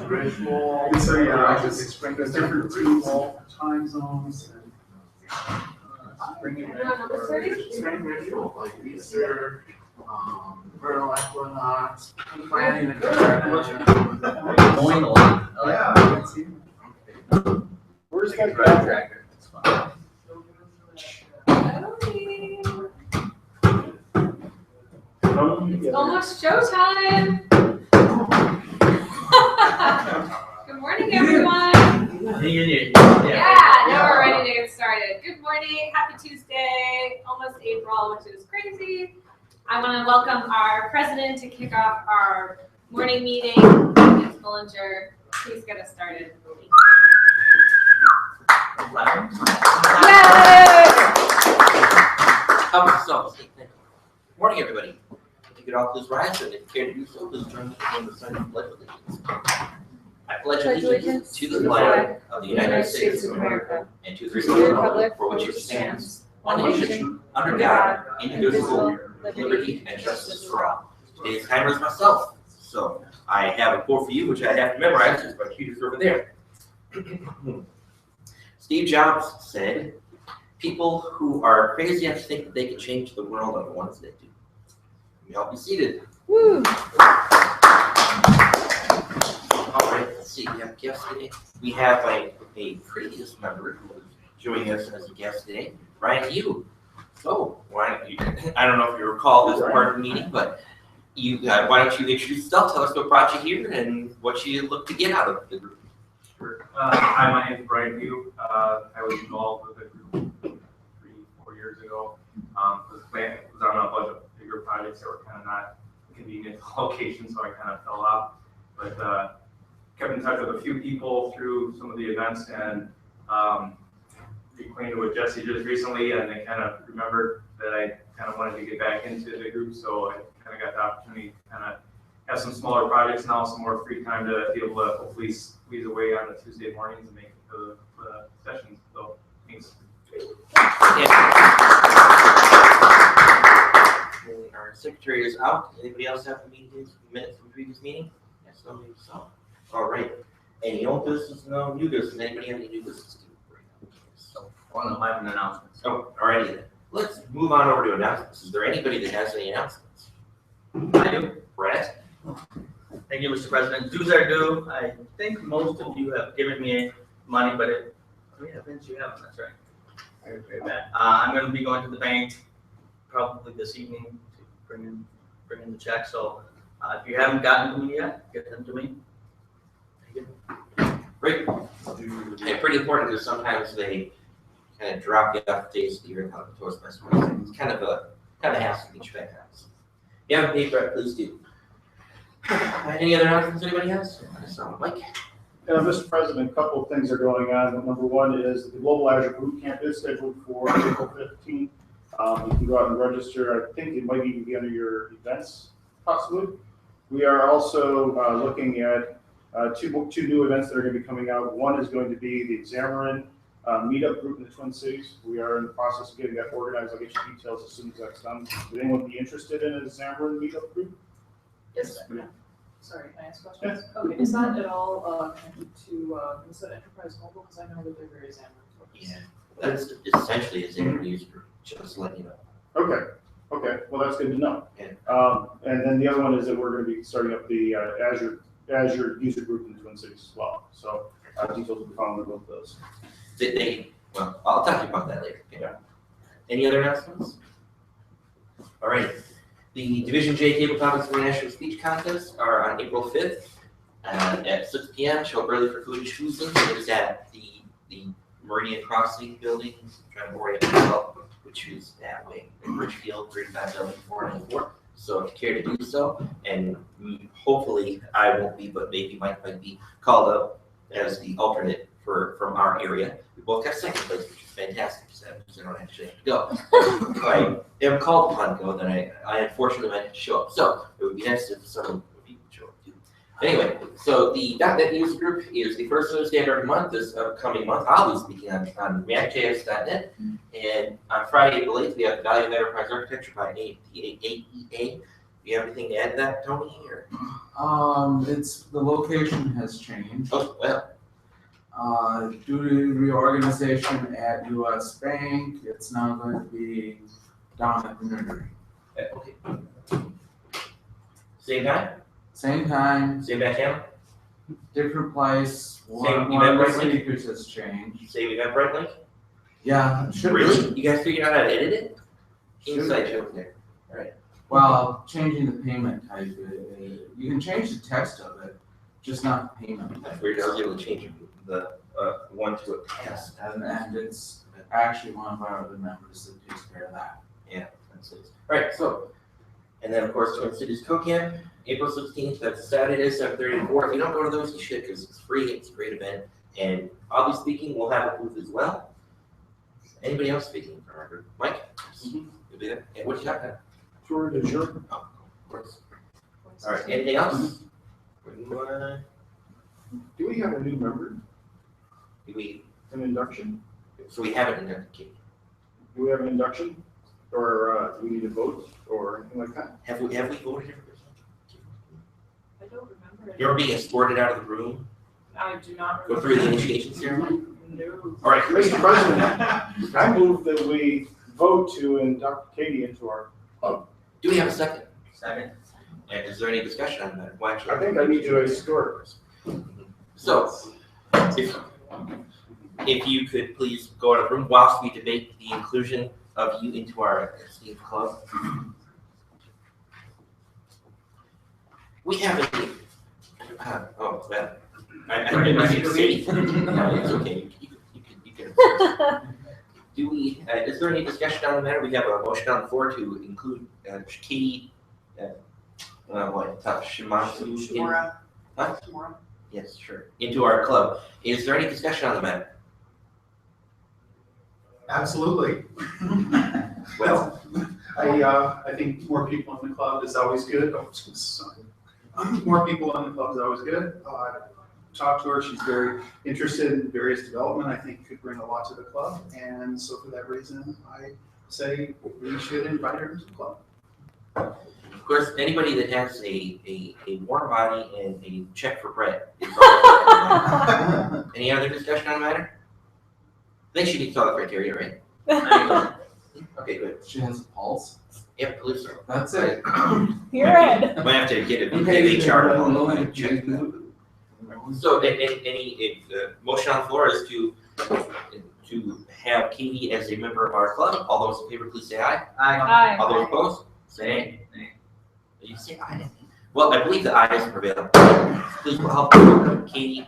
ritual. And so yeah, just there's different ritual time zones. Bring it same ritual, like Easter, vernal equinox, planting the garden. Mowing the lawn. Yeah. Where's that guy? Tractor. It's fun. It's almost showtime. Good morning, everyone. Yeah, now we're ready to get started. Good morning, happy Tuesday, almost April, which is crazy. I want to welcome our president to kick off our morning meeting. Ms. Bullinger, please get us started. Good morning, everybody. If you could all please rise, and if you care to do so, please join me in the sign of pledge of allegiance. I pledge allegiance to the flag of the United States of America and to the republic for which it stands, one nation, under God, indivisible, with liberty and justice for all. Today's timer is myself, so I have a quote for you, which I have to memorize. It's by Peter's over there. Steve Jobs said, "People who are crazy enough to think that they can change the world are the ones that do." You all be seated. Woo! All right, let's see. We have guests today. We have a previous member who is joining us as a guest today, Ryan Hugh. So, I don't know if you recall this part of the meeting, but why don't you introduce yourself? Tell us what brought you here and what you look to get out of the group. Sure. Hi, my name is Brian Hugh. I was involved with the group 3-4 years ago. Was on a bunch of bigger projects that were kind of not convenient locations, so I kind of fell off. But kept in touch with a few people through some of the events, and acquainted with Jesse just recently, and they kind of remembered that I kind of wanted to get back into the group, so I kind of got the opportunity to kind of have some smaller projects now, some more free time to be able to hopefully squeeze away on the Tuesday mornings and make it to the sessions. So thanks. Our secretary is out. Anybody else have the minutes from the previous meeting? Yes, nobody. So, all right. Any old business? No new business. Anybody have any new business? So, I have an announcement. Oh, all righty then. Let's move on over to announcements. Is there anybody that has any announcements? I do. Brett? Thank you, Mr. President. Dues are due. I think most of you have given me money, but Vince, you haven't. That's right. Very bad. I'm going to be going to the bank probably this evening to bring in the check. So if you haven't gotten to me yet, get them to me. Thank you. Great. Yeah, pretty important because sometimes they kind of drop you off the days of the year and come to us. It's kind of has to get you back out. So, if you haven't paid, Brett, please do. Any other announcements anybody has? Mike? Mr. President, a couple of things are going on. Number one is the Global Azure Boot Camp is scheduled for April 15th. You can go out and register. I think it might even be under your events, possibly. We are also looking at two new events that are going to be coming out. One is going to be the Xamarin meetup group in the Twin Cities. We are in the process of getting that organized. I'll get you details as soon as that's done. Would anyone be interested in a Xamarin meetup group? Yes. Sorry, can I ask questions? Yes. Okay, is that at all connected to is that Enterprise Mobile? Because I know that they're very Xamarin focused. Yeah, that's essentially a Xamarin user group, just to let you know. Okay, well that's good to know. Yeah. And then the other one is that we're going to be starting up the Azure user group in the Twin Cities as well. So details will be found on both of those. Well, I'll talk to you about that later. Okay. Yeah. Any other announcements? All right. The Division J Tabletop International Speech Contests are on April 5th at 6 p.m. Show up early for food and schmoozing. It is at the Meridian Crossing building. I'm trying to orient myself, which is that way in Richfield, 3579494. So if you care to do so, and hopefully I won't be, but maybe Mike might be called up as the alternate from our area. We both got second place, which is fantastic, because I don't actually have to go. If I am called upon to go, then I unfortunately might have to show up. So it would be nice if some of you would show up too. Anyway, so the .NET user group is the first Thursday of every month. This upcoming month, I'll be speaking on React.js.net. And on Friday, April 8th, we have the Value of Enterprise Architecture by AEA. Do you have anything to add to that, Tony? Or? It's, the location has changed. Oh, well, Due to reorganization at US Bank, it's now going to be down at the Nursery. okay. Same time, Same time, same back channel, different place, Same one of the Eventbrite link? speakers has changed. same Eventbrite link? Yeah, it should be. Really? You guys figured out how to edit it? Should Inside be. joke there. Well, changing the payment type, you can change the text of it, just not the payment. I figured I was able to change the, one to a pass. And it's actually one of our other members that takes care of that. That's it. Alright, so, and then of course, Twin Cities Co-Camp, April 16th, that's Saturday, 7:30 to 4. If you don't go to those, you should, because it's free, it's a great event. And I'll be speaking, we'll have a booth as well. Anybody else speaking from our group? Mike? You'll be there? Yeah, what you got there? Sure, sure. Oh, of course. Alright, anything else? Do we have a new member, an induction? So we haven't inducted Katie. Do we have an induction? Or do we need to vote or anything like that? Have we voted every person? I don't remember. You're being escorted out of the room, I do not go remember. through the initiation ceremony? No. Alright, Mr. President, I move that we vote to induct Katie into our club. do we have a second? Second. And is there any discussion on that? Well, actually, I think I need to escort. So, if you could please go out of the room whilst we debate the inclusion of you into our esteemed club. We have a, oh, well, I didn't see the city. No, it's okay, you can. Do we, is there any discussion on the matter? We have a motion on the floor to include Katie, Shimazu. Shimura. Huh? Shimura. Yes, sure, into our club. Is there any discussion on the matter? Absolutely. Well, I think more people in the club is always good. Oh, sorry. More people in the club is always good. Talked to her, she's very interested in various development, I think could bring a lot to the club. And so for that reason, I say we should invite her to the club. of course, anybody that has a warm body and a check for bread is always welcome. Any other discussion on the matter? I think she meets all the criteria, right? Okay, good. She has a pulse. Yep, I believe so. That's it. You're in. Might have to get Okay, a HR no, no, to check that. So, any motion on the floor is to have Katie as a member of our club. All those in favor, please say aye. Hi. All those opposed, say nay. You say aye. Well, I believe the ayes prevail. Please help Katie.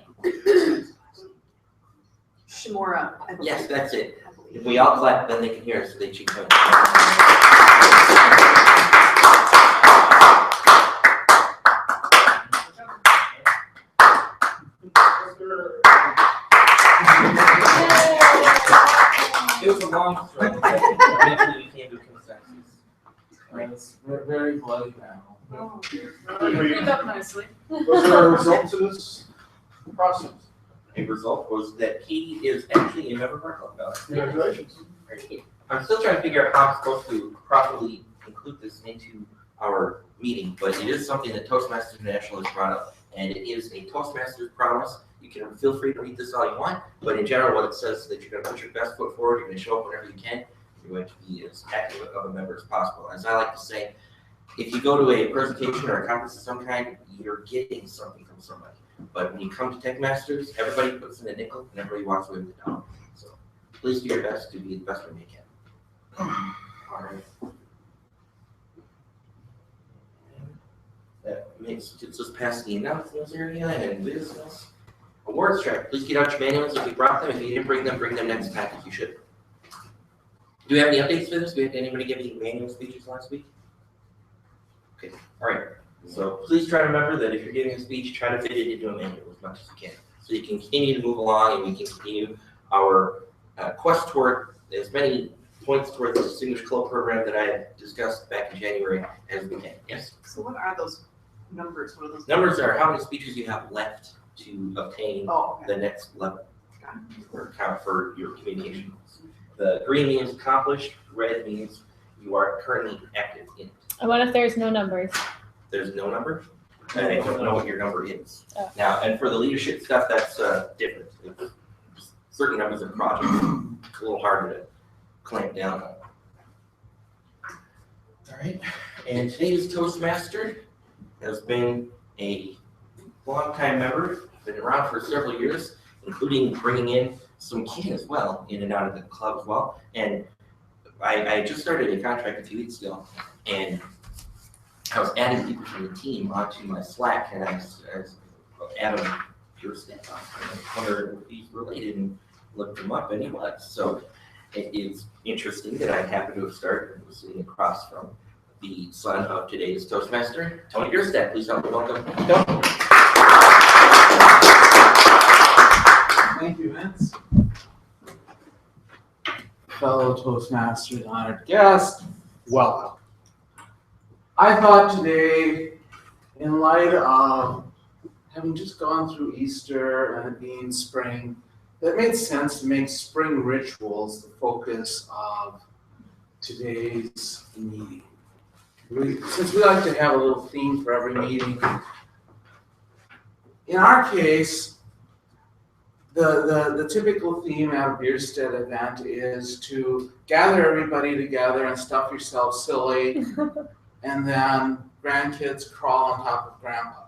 Shimura. I believe. Yes, that's it. I believe. If we all clap, then they can hear us, so they cheat. It was a long struggle. Eventually we came to a consensus. It's very bloody now. Oh, Wait. cleaned up nicely. Was there a result to this process? A result was that Katie is actually a member of our club now. Congratulations. I'm still trying to figure out how I'm supposed to properly include this into our meeting, but it is something that Toastmasters International has brought up, and it is a Toastmasters promise. You can feel free to read this all you want, but in general, what it says is that you're going to put your best foot forward, you're going to show up whenever you can, you're going to be as active of a member as possible. As I like to say, if you go to a presentation or a conference of some kind, you're getting something from somebody. But when you come to TechMasters, everybody puts in a nickel and everybody walks away with a dollar. So please do your best to be the best one you can. All right. That gets us past the announcements area and business. Awards track. Please get out your manuals if you brought them. If you didn't bring them next package. You should. Do we have any updates for this? Did anybody give any manual speeches last week? Okay. All right. So please try to remember that if you're giving a speech, try to fit it into a manual as much as you can, so you can continue to move along and we can continue our quest toward as many points toward the Distinguished Club program that I had discussed back in January as we can. Yes. So what are those numbers? What are those? Numbers are how many speeches you have left to obtain Oh, okay. the next level or count for your communication. The green means accomplished, red means you are currently active in it. And what if there's no numbers? There's no number. and I don't know what your number is. Oh. Now, and for the leadership stuff, that's different. It's certain numbers of projects, it's a little harder to clamp down on. All right, and today's Toastmaster has been a longtime member, been around for several years, including bringing in some kids as well, in and out of the club as well. And I just started a contract a few weeks ago, and I was adding people from the team onto my Slack, and I was Adam Kirsten. I wondered if he's related and looked him up, and he was. So it is interesting that I happened to have started and was sitting across from the son of today's Toastmaster, Tony Gerstad. Please help me welcome Tony. Thank you, Vince. Fellow Toastmasters, honored guest, welcome. I thought today, in light of having just gone through Easter and it being spring, that it made sense to make spring rituals the focus of today's meeting. Since we like to have a little theme for every meeting, in our case, the typical theme at a Bierstead event is to gather everybody together and stuff yourself silly, and then grandkids crawl on top of grandpa.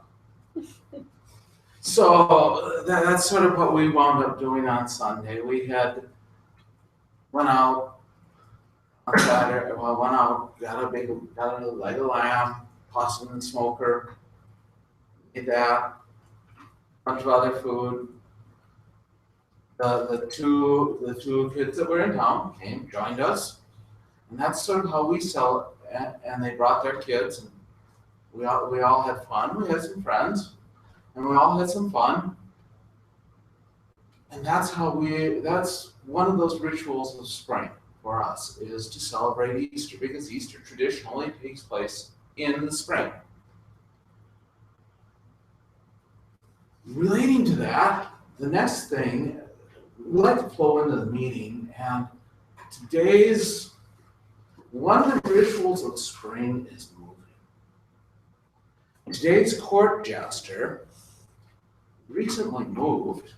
So that's sort of what we wound up doing on Sunday. We went out on Saturday, got a leg of lamb, possum and smoker, ate that, bunch of other food. The two kids that were in town joined us, and that's sort of how we sell it. And they brought their kids, and we all had fun. We had some friends, and we all had some fun. And that's one of those rituals of spring for us, is to celebrate Easter, because Easter traditionally takes place in the spring. Relating to that, the next thing, we like to flow into the meeting, and one of the rituals of spring is moving. Today's court jester recently moved,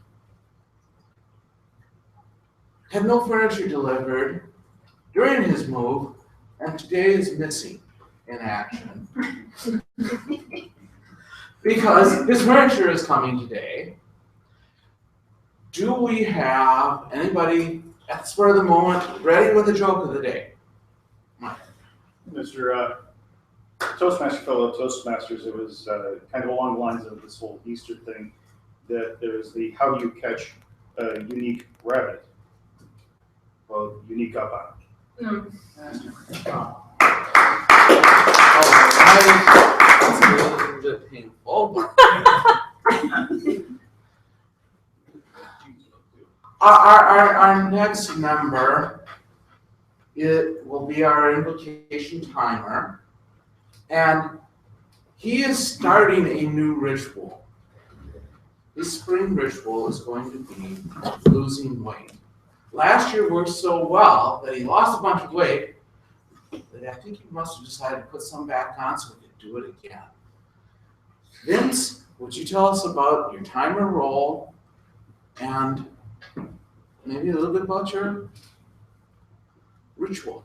had no furniture delivered during his move, and today is missing in action. Because his furniture is coming today. Do we have anybody at the spur of the moment ready with a joke of the day? Mr. Toastmaster, fellow Toastmasters, it was kind of along the lines of this whole Easter thing, that there was the how do you catch a unique rabbit? Well, unique up on. That's a little bit painful. Our next member, it will be our invocation timer, and he is starting a new ritual. His spring ritual is going to be losing weight. Last year worked so well that he lost a bunch of weight that I think he must have decided to put some back on so we could do it again. Vince, would you tell us about your timer roll and maybe a little bit about your ritual?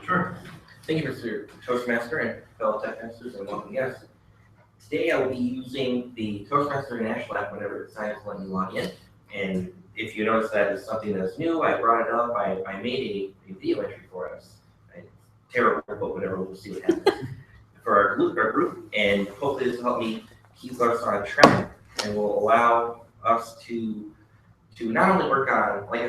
Sure. Thank you, Mr. Toastmaster and fellow TechMasters, and welcome guests. Today I will be using the Toastmaster International app whenever it decides to let me log in. And if you notice that is something that's new, I brought it up. I made a video entry for us. It's terrible, but whatever, we'll see what happens. For our group, and hopefully this will help me keep us on track and will allow us to not only work on, like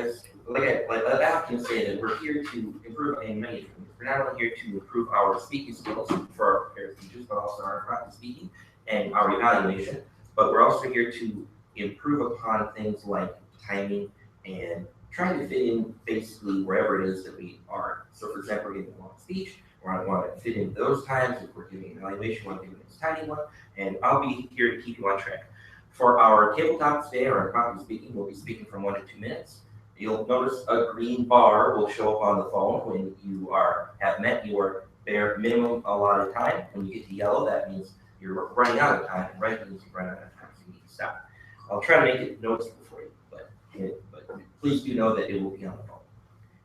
the app can say that we're here to improve in many things. We're not only here to improve our speaking skills for our prepared speeches, but also our practice speaking and our evaluation. But we're also here to improve upon things like timing and trying to fit in basically wherever it is that we are. So for example, we're giving a long speech, or I want to fit in those times. If we're giving an evaluation, we want to give this tiny one, and I'll be here to keep you on track. For our tabletop today, or our practice speaking, we'll be speaking from 1 to 2 minutes. You'll notice a green bar will show up on the phone when you have met your bare minimum allotted time. When you get to yellow, that means you're running out of time, and right means you're running out of time, so you need to stop. I'll try to make it noticeable for you, but please do know that it will be on the phone.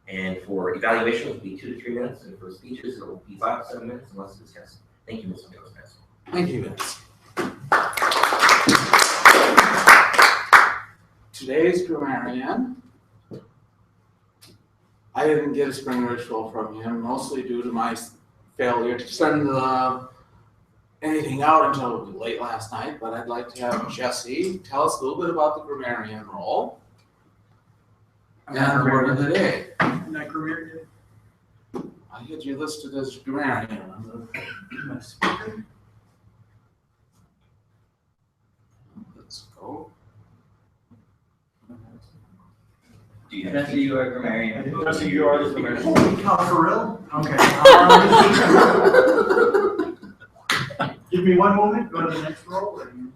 And for evaluation, it will be 2 to 3 minutes, and for speeches, it will be 5 to 7 minutes unless discussed. Thank you, Mr. Toastmaster. Thank you, Vince. Today's grammarian, I didn't get a spring ritual from him, mostly due to my failure to send anything out until late last night, but I'd like to have Jesse tell us a little bit about the grammarian role and the word of the day. Not grammarian. I had you listed as grammarian on my speaker. Let's go. Jesse, you are grammarian. Jesse, you are the grammarian. Holy cow, for real? Okay. Give me one moment, go to the next roll. Or you...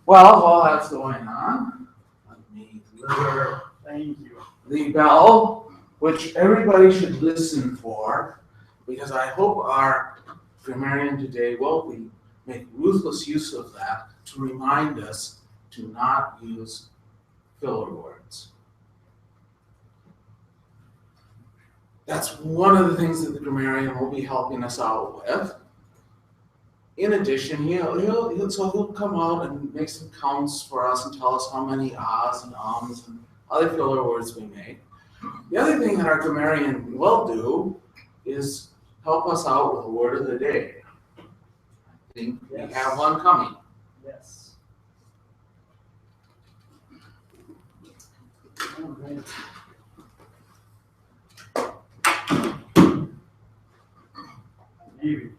Well, while that's going on, let me deliver Thank you. the bell, which everybody should listen for, because I hope our grammarian today will make ruthless use of that to remind us to not use filler words. That's one of the things that the grammarian will be helping us out with. In addition, he'll come out and make some counts for us and tell us how many ahs and ums and other filler words we make. The other thing that our grammarian will do is help us out with the word of the day. I think we have one coming. Yes. All right. Maybe.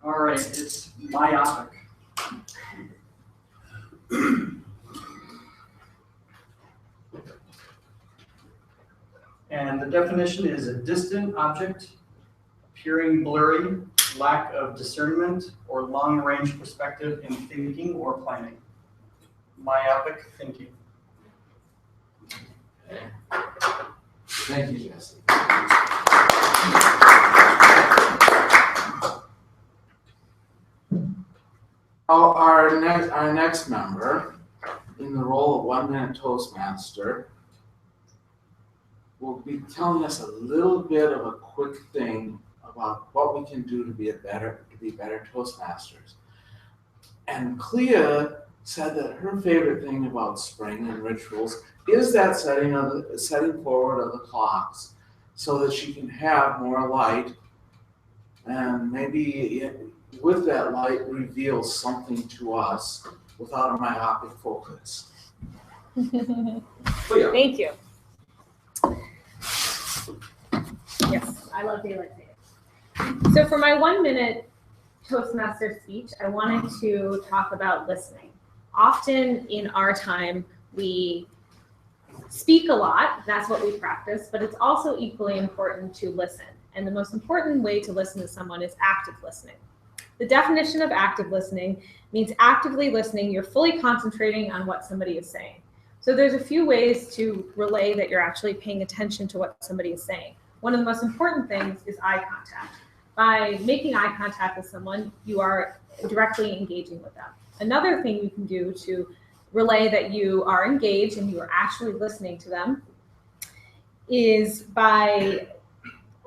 All right, it's myopic. And the definition is a distant object, appearing blurry, lack of discernment, or long-range perspective in thinking or planning. Myopic thinking. Thank you, Jesse. Our next member, in the role of 1-minute Toastmaster, will be telling us a little bit of a quick thing about what we can do to be better Toastmasters. And Clea said that her favorite thing about spring and rituals is that setting forward of the clocks so that she can have more light and maybe with that light reveal something to us without a myopic focus. Thank you. Yes, I love daylight savings. So for my 1-minute Toastmaster speech, I wanted to talk about listening. Often in our time, we speak a lot, that's what we practice, but it's also equally important to listen. And the most important way to listen to someone is active listening. The definition of active listening means actively listening, you're fully concentrating on what somebody is saying. So there's a few ways to relay that you're actually paying attention to what somebody is saying. One of the most important things is eye contact. By making eye contact with someone, you are directly engaging with them. Another thing you can do to relay that you are engaged and you are actually listening to them is by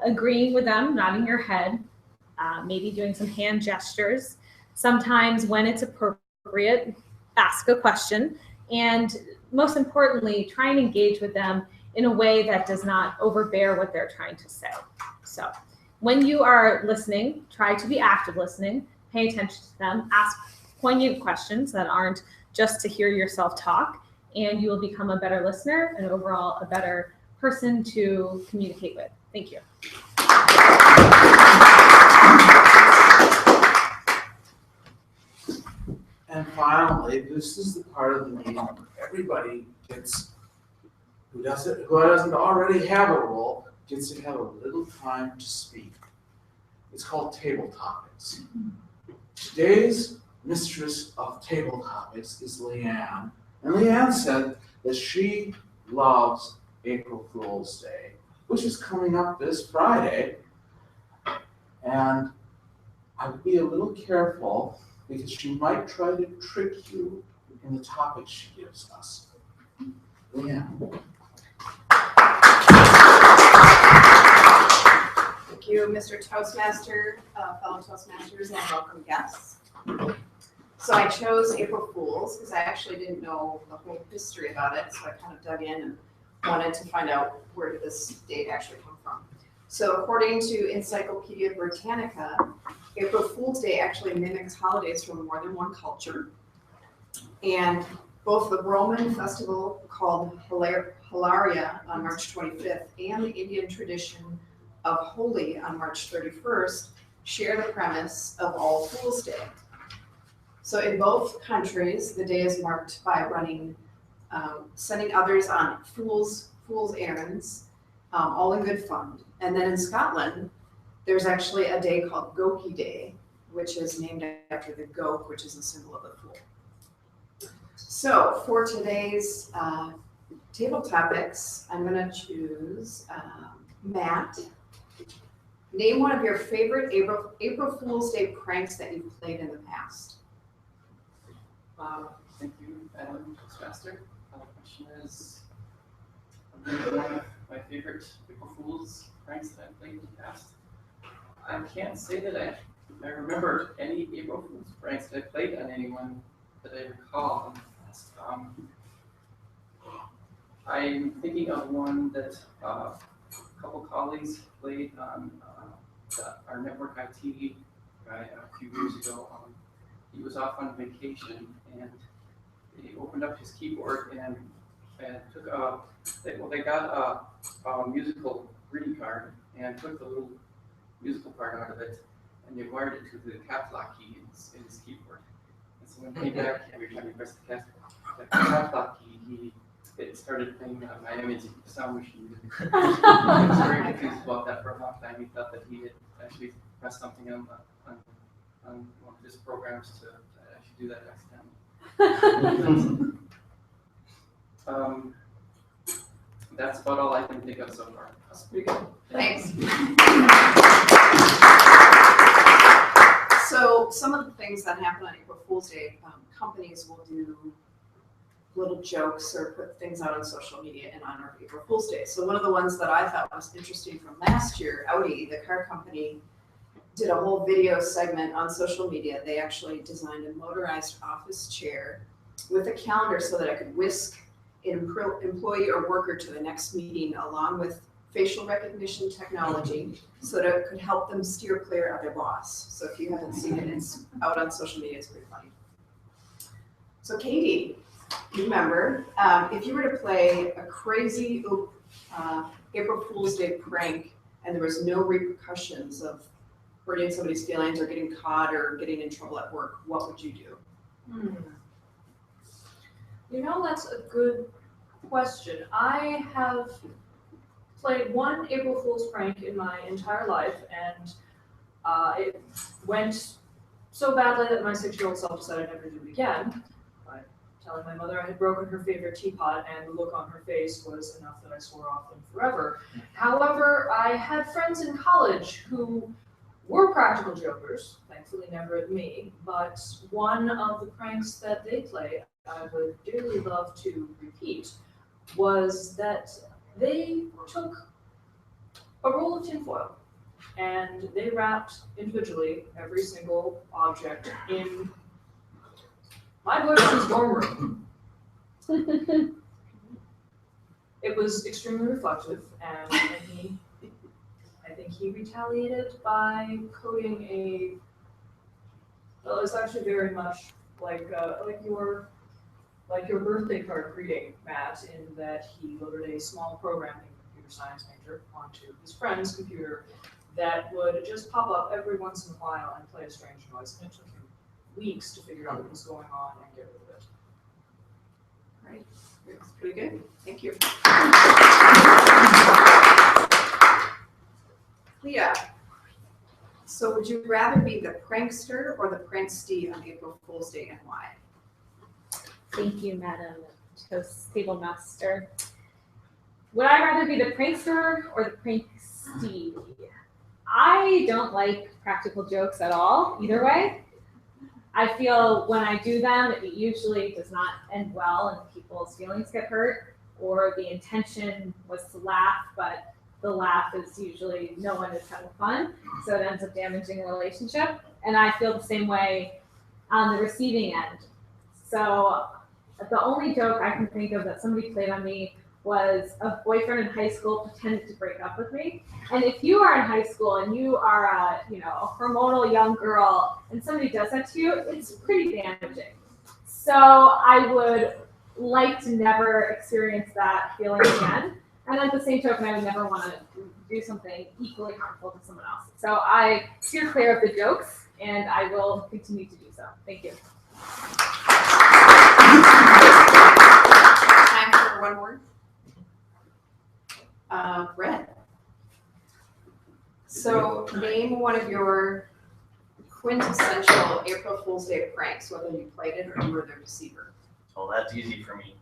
agreeing with them, nodding your head, maybe doing some hand gestures. Sometimes when it's appropriate, ask a question. And most importantly, try and engage with them in a way that does not overbear what they're trying to say. So when you are listening, try to be active listening, pay attention to them, ask poignant questions that aren't just to hear yourself talk, and you will become a better listener and overall a better person to communicate with. Thank you. And finally, this is the part of the meeting where everybody gets, who doesn't already have a role, gets to have a little time to speak. It's called table topics. Today's mistress of table topics is Leanne. And Leanne said that she loves April Fool's Day, which is coming up this Friday. And I would be a little careful because she might try to trick you in the topic she gives us. Yeah. Thank you, Mr. Toastmaster, fellow Toastmasters, and welcome guests. So I chose April Fools because I actually didn't know the whole history about it, so I kind of dug in and wanted to find out where did this date actually come from. So according to Encyclopedia Britannica, April Fool's Day actually mimics holidays from more than one culture. And both the Roman festival called Hilaria on March 25th and the Indian tradition of Holi on March 31st share the premise of All Fools' Day. So in both countries, the day is marked by sending others on fool's errands, all in good fun. And then in Scotland, there's actually a day called Goki Day, which is named after the goat, which is a symbol of the fool. So for today's table topics, I'm gonna choose Matt. Name one of your favorite April Fool's Day pranks that you've played in the past. Thank you, Madam Toastmaster. The question is, one of my favorite April Fool's pranks that I've played in the past. I can't say that I remember any April Fool's pranks that I played on anyone that I recall in the past. I'm thinking of one that a couple colleagues played on our network IT guy a few years ago. He was off on vacation and he opened up his keyboard and took they got a musical reading card and took the little musical part out of it and they wired it to the caps lock key in his keyboard. And so when he came back, every time he pressed the caps lock key, it started playing Miami's Sound Machine. He was very confused about that for a long time. He thought that he had actually pressed something on one of his programs to actually do that accidentally. That's about all I can think of so far. That's pretty good. Thanks. So some of the things that happen on April Fool's Day, companies will do little jokes or put things out on social media in honor of April Fool's Day. So one of the ones that I thought was interesting from last year, Audi, the car company, did a whole video segment on social media. They actually designed a motorized office chair with a calendar so that I could whisk an employee or worker to the next meeting along with facial recognition technology so that it could help them steer clear of their boss. So if you haven't seen it, it's out on social media, it's pretty funny. So Katie, you remember, if you were to play a crazy April Fool's Day prank and there was no repercussions of hurting somebody's feelings or getting caught or getting in trouble at work, what would you do? You know, that's a good question. I have played one April Fool's prank in my entire life, and it went so badly that my 6-year-old self decided never to do it again. By telling my mother I had broken her favorite teapot, and the look on her face was enough that I swore off them forever. However, I had friends in college who were practical jokers, thankfully never at me, but one of the pranks that they played I would dearly love to repeat was that they took a roll of tinfoil and they wrapped individually every single object in my boyfriend's dorm room. It was extremely reflective, and I think he retaliated by coding well, it's actually very much like your birthday card greeting, Matt, in that he loaded a small program in computer science major onto his friend's computer that would just pop up every once in a while and play a strange noise, and it took him weeks to figure out what was going on and get rid of it. Right, that's pretty good. Thank you. Leah, so would you rather be the prankster or the prankstee on April Fool's Day, and why? Thank you, Madam Toastmaster. would I rather be the prankster or the prankstee? I don't like practical jokes at all, either way. I feel when I do them, it usually does not end well and people's feelings get hurt, or the intention was to laugh, but the laugh is usually no one is having fun, so it ends up damaging a relationship. And I feel the same way on the receiving end. So the only joke I can think of that somebody played on me was a boyfriend in high school pretended to break up with me. And if you are in high school and you are a hormonal young girl and somebody does that to you, it's pretty damaging. So I would like to never experience that feeling again. And at the same token, I would never want to do something equally harmful to someone else. So I steer clear of the jokes, and I will continue to do so. Thank you. Time for one more. Red. So name one of your quintessential April Fool's Day pranks, whether you played it or you were the receiver. Oh, that's easy for me.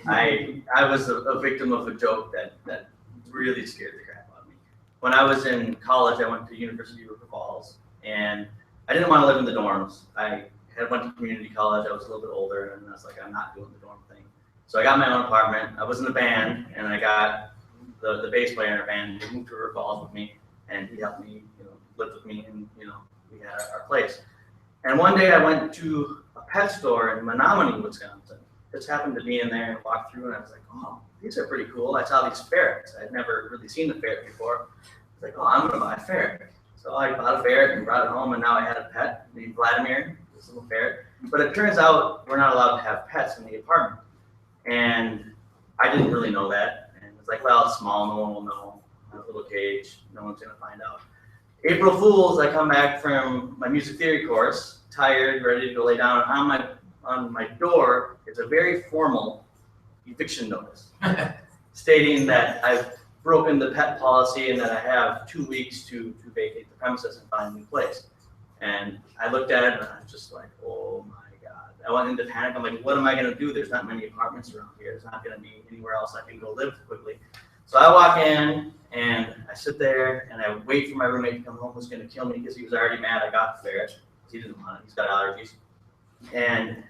I was a victim of a joke that really scared the crap out of me. When I was in college, I went to University of River Falls, and I didn't want to live in the dorms. I had went to community college. I was a little bit older, and I was like, I'm not doing the dorm thing. So I got my own apartment. I was in a band, and I got the bass player in our band. He moved to River Falls with me, and he helped me, live with me, and we had our place. And one day I went to a pet store in Menominee, Wisconsin. Just happened to be in there and walked through, and I was like, oh, these are pretty cool. I saw these ferrets. I'd never really seen the ferret before. I was like, oh, I'm gonna buy a ferret. So I bought a ferret and brought it home, and now I had a pet named Vladimir, this little ferret. But it turns out we're not allowed to have pets in the apartment. And I didn't really know that. And it's like, well, it's small, no one will know. A little cage, no one's gonna find out. April Fools, I come back from my music theory course, tired, ready to go lay down. On my door is a very formal eviction notice stating that I've broken the pet policy and that I have 2 weeks to vacate the premises and find a new place. And I looked at it and I was just like, oh my God. I went into panic. I'm like, what am I gonna do? There's not many apartments around here. There's not gonna be anywhere else I can go live quickly. So I walk in and I sit there and I wait for my roommate to come home who's gonna kill me because he was already mad I got the ferret. He didn't want it, he's got allergies. And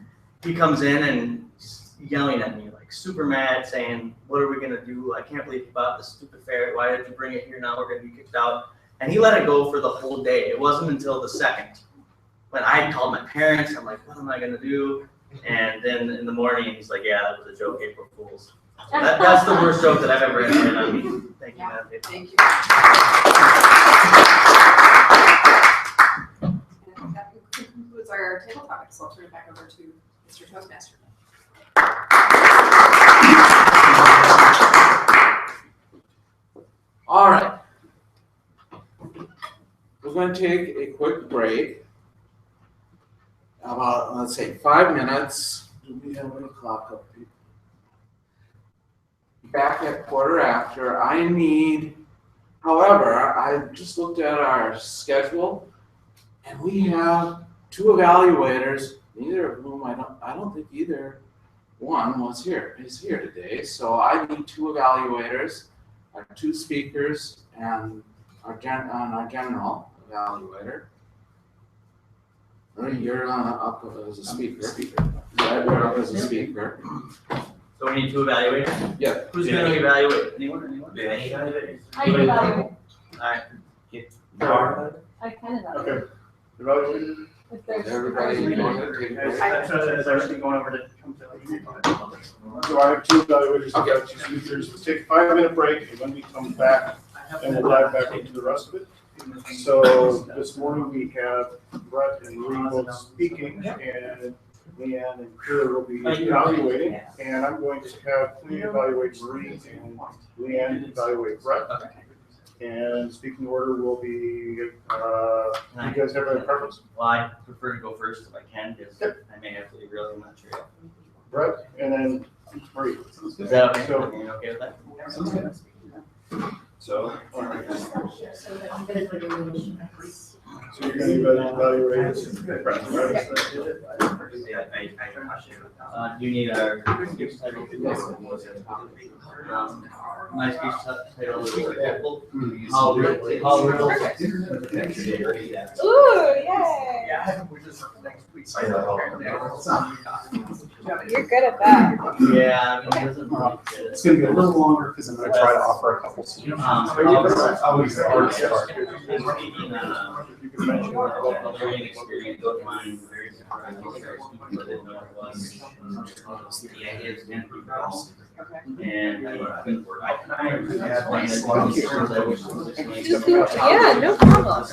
he comes in and he's yelling at me, like super mad, saying, what are we gonna do? I can't believe you bought this stupid ferret. Why did you bring it here? Now we're gonna be kicked out. And he let it go for the whole day. It wasn't until the second when I called my parents. I'm like, what am I gonna do? And then in the morning, he's like, yeah, that was a joke, April Fools. So that's the worst joke that I've ever had on me. Thank you, Yeah, Madam. thank you. And I think that concludes our table topics. So I'll turn it back over to Mr. Toastmaster. All right. We're going to take a quick break. About, let's say, 5 minutes. Do we have a clock up here? Back at 1:15. I need, however, I just looked at our schedule, and we have 2 evaluators, neither of whom I don't think either one is here today. So I need 2 evaluators, our 2 speakers, and our general evaluator. You're up as a speaker. You're up as a speaker. So we need 2 evaluators? Yeah. Who's gonna evaluate? Anyone? I can evaluate. Alright. I can evaluate. Okay. Evaluated. If there's Everybody, you want to take a break? As I was going over to come to. So I have 2 evaluators, I've got 2 speakers. We'll take a 5-minute break, and when we come back, and we'll dive back into the rest of it. So this morning we have Brett and Lee both speaking, and Leanne and Kira will be evaluating. And I'm going to have Lee evaluate Marie and Leanne evaluate Brett. And speaking order will be, you guys have a preference? Well, I prefer to go first if I can, because I may have to leave early, I'm not sure. Brett, and then Marie. Is that okay? So- Are you okay with that? So, all right. So you're gonna evaluate. Do you need our speech title? My speech title is how real. Ooh, yay. You're good at that. Yeah, I mean, it doesn't really fit. It's gonna be a little longer because I'm gonna try to offer a couple. Always the hardest part. Speaking learning experience of mine, very surprised people that didn't know what it was. The ideas and people. And I think I kind of had one that was Yeah, no problem.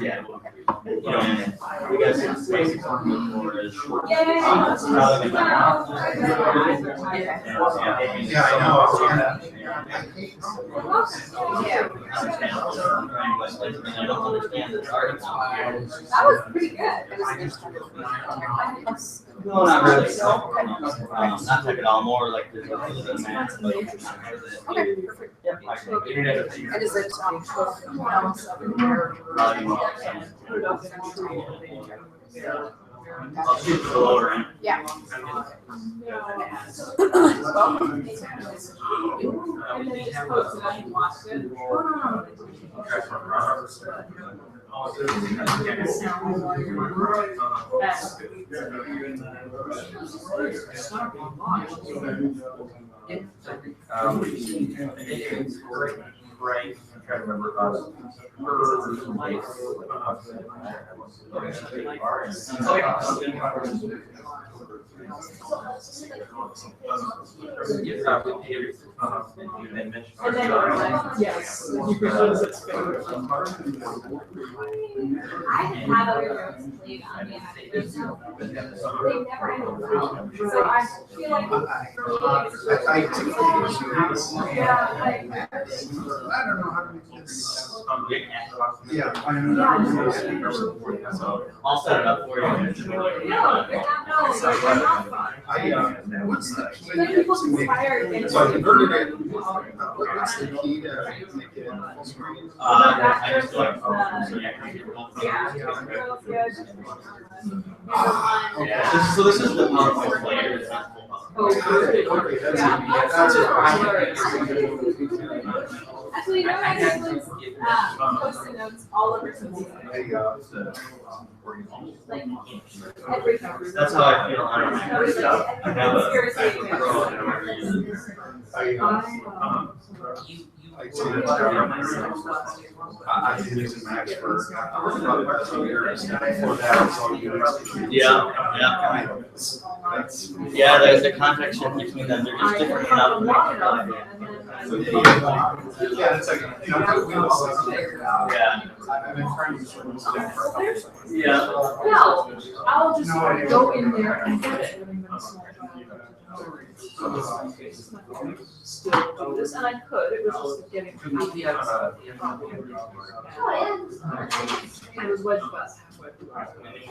Yeah. We got some space for is. Yeah, I know. I don't understand the art. That was pretty good. No, not really. Not tech at all, more like the math. Okay, perfect. Yeah. And is it, I'll shoot for the lower end. yeah. Right, I'm trying to remember. Yes. I didn't have other roads laid on me. They never ended. So I feel like I don't know how to make this. Yeah, I don't know. So I'll set it up for you. no, you're not, no, you're not fine. What's the key Then people to make? conspire against So I you. converted it. What's the key to make it full screen? I just like. Yeah, real good. Yeah, so this is the PowerPoint player. It's not full PowerPoint. Okay, that's Yeah. that's Actually, you know, I was posting notes all over social media. There you go. Like, every conversation. That's how I feel. I don't I was know. like, I have a. conspiracy I've been using Max for about 2 years. Before that, I was all using. Yeah, yeah. That's. Yeah, the context shift between them, they're just different enough. Yeah, it's like, you know, we all. Yeah. I've been trying to use one for a couple of. Yeah. No, I'll just go in there and get it. Still do this, and I could, it was just getting. I was wedged about halfway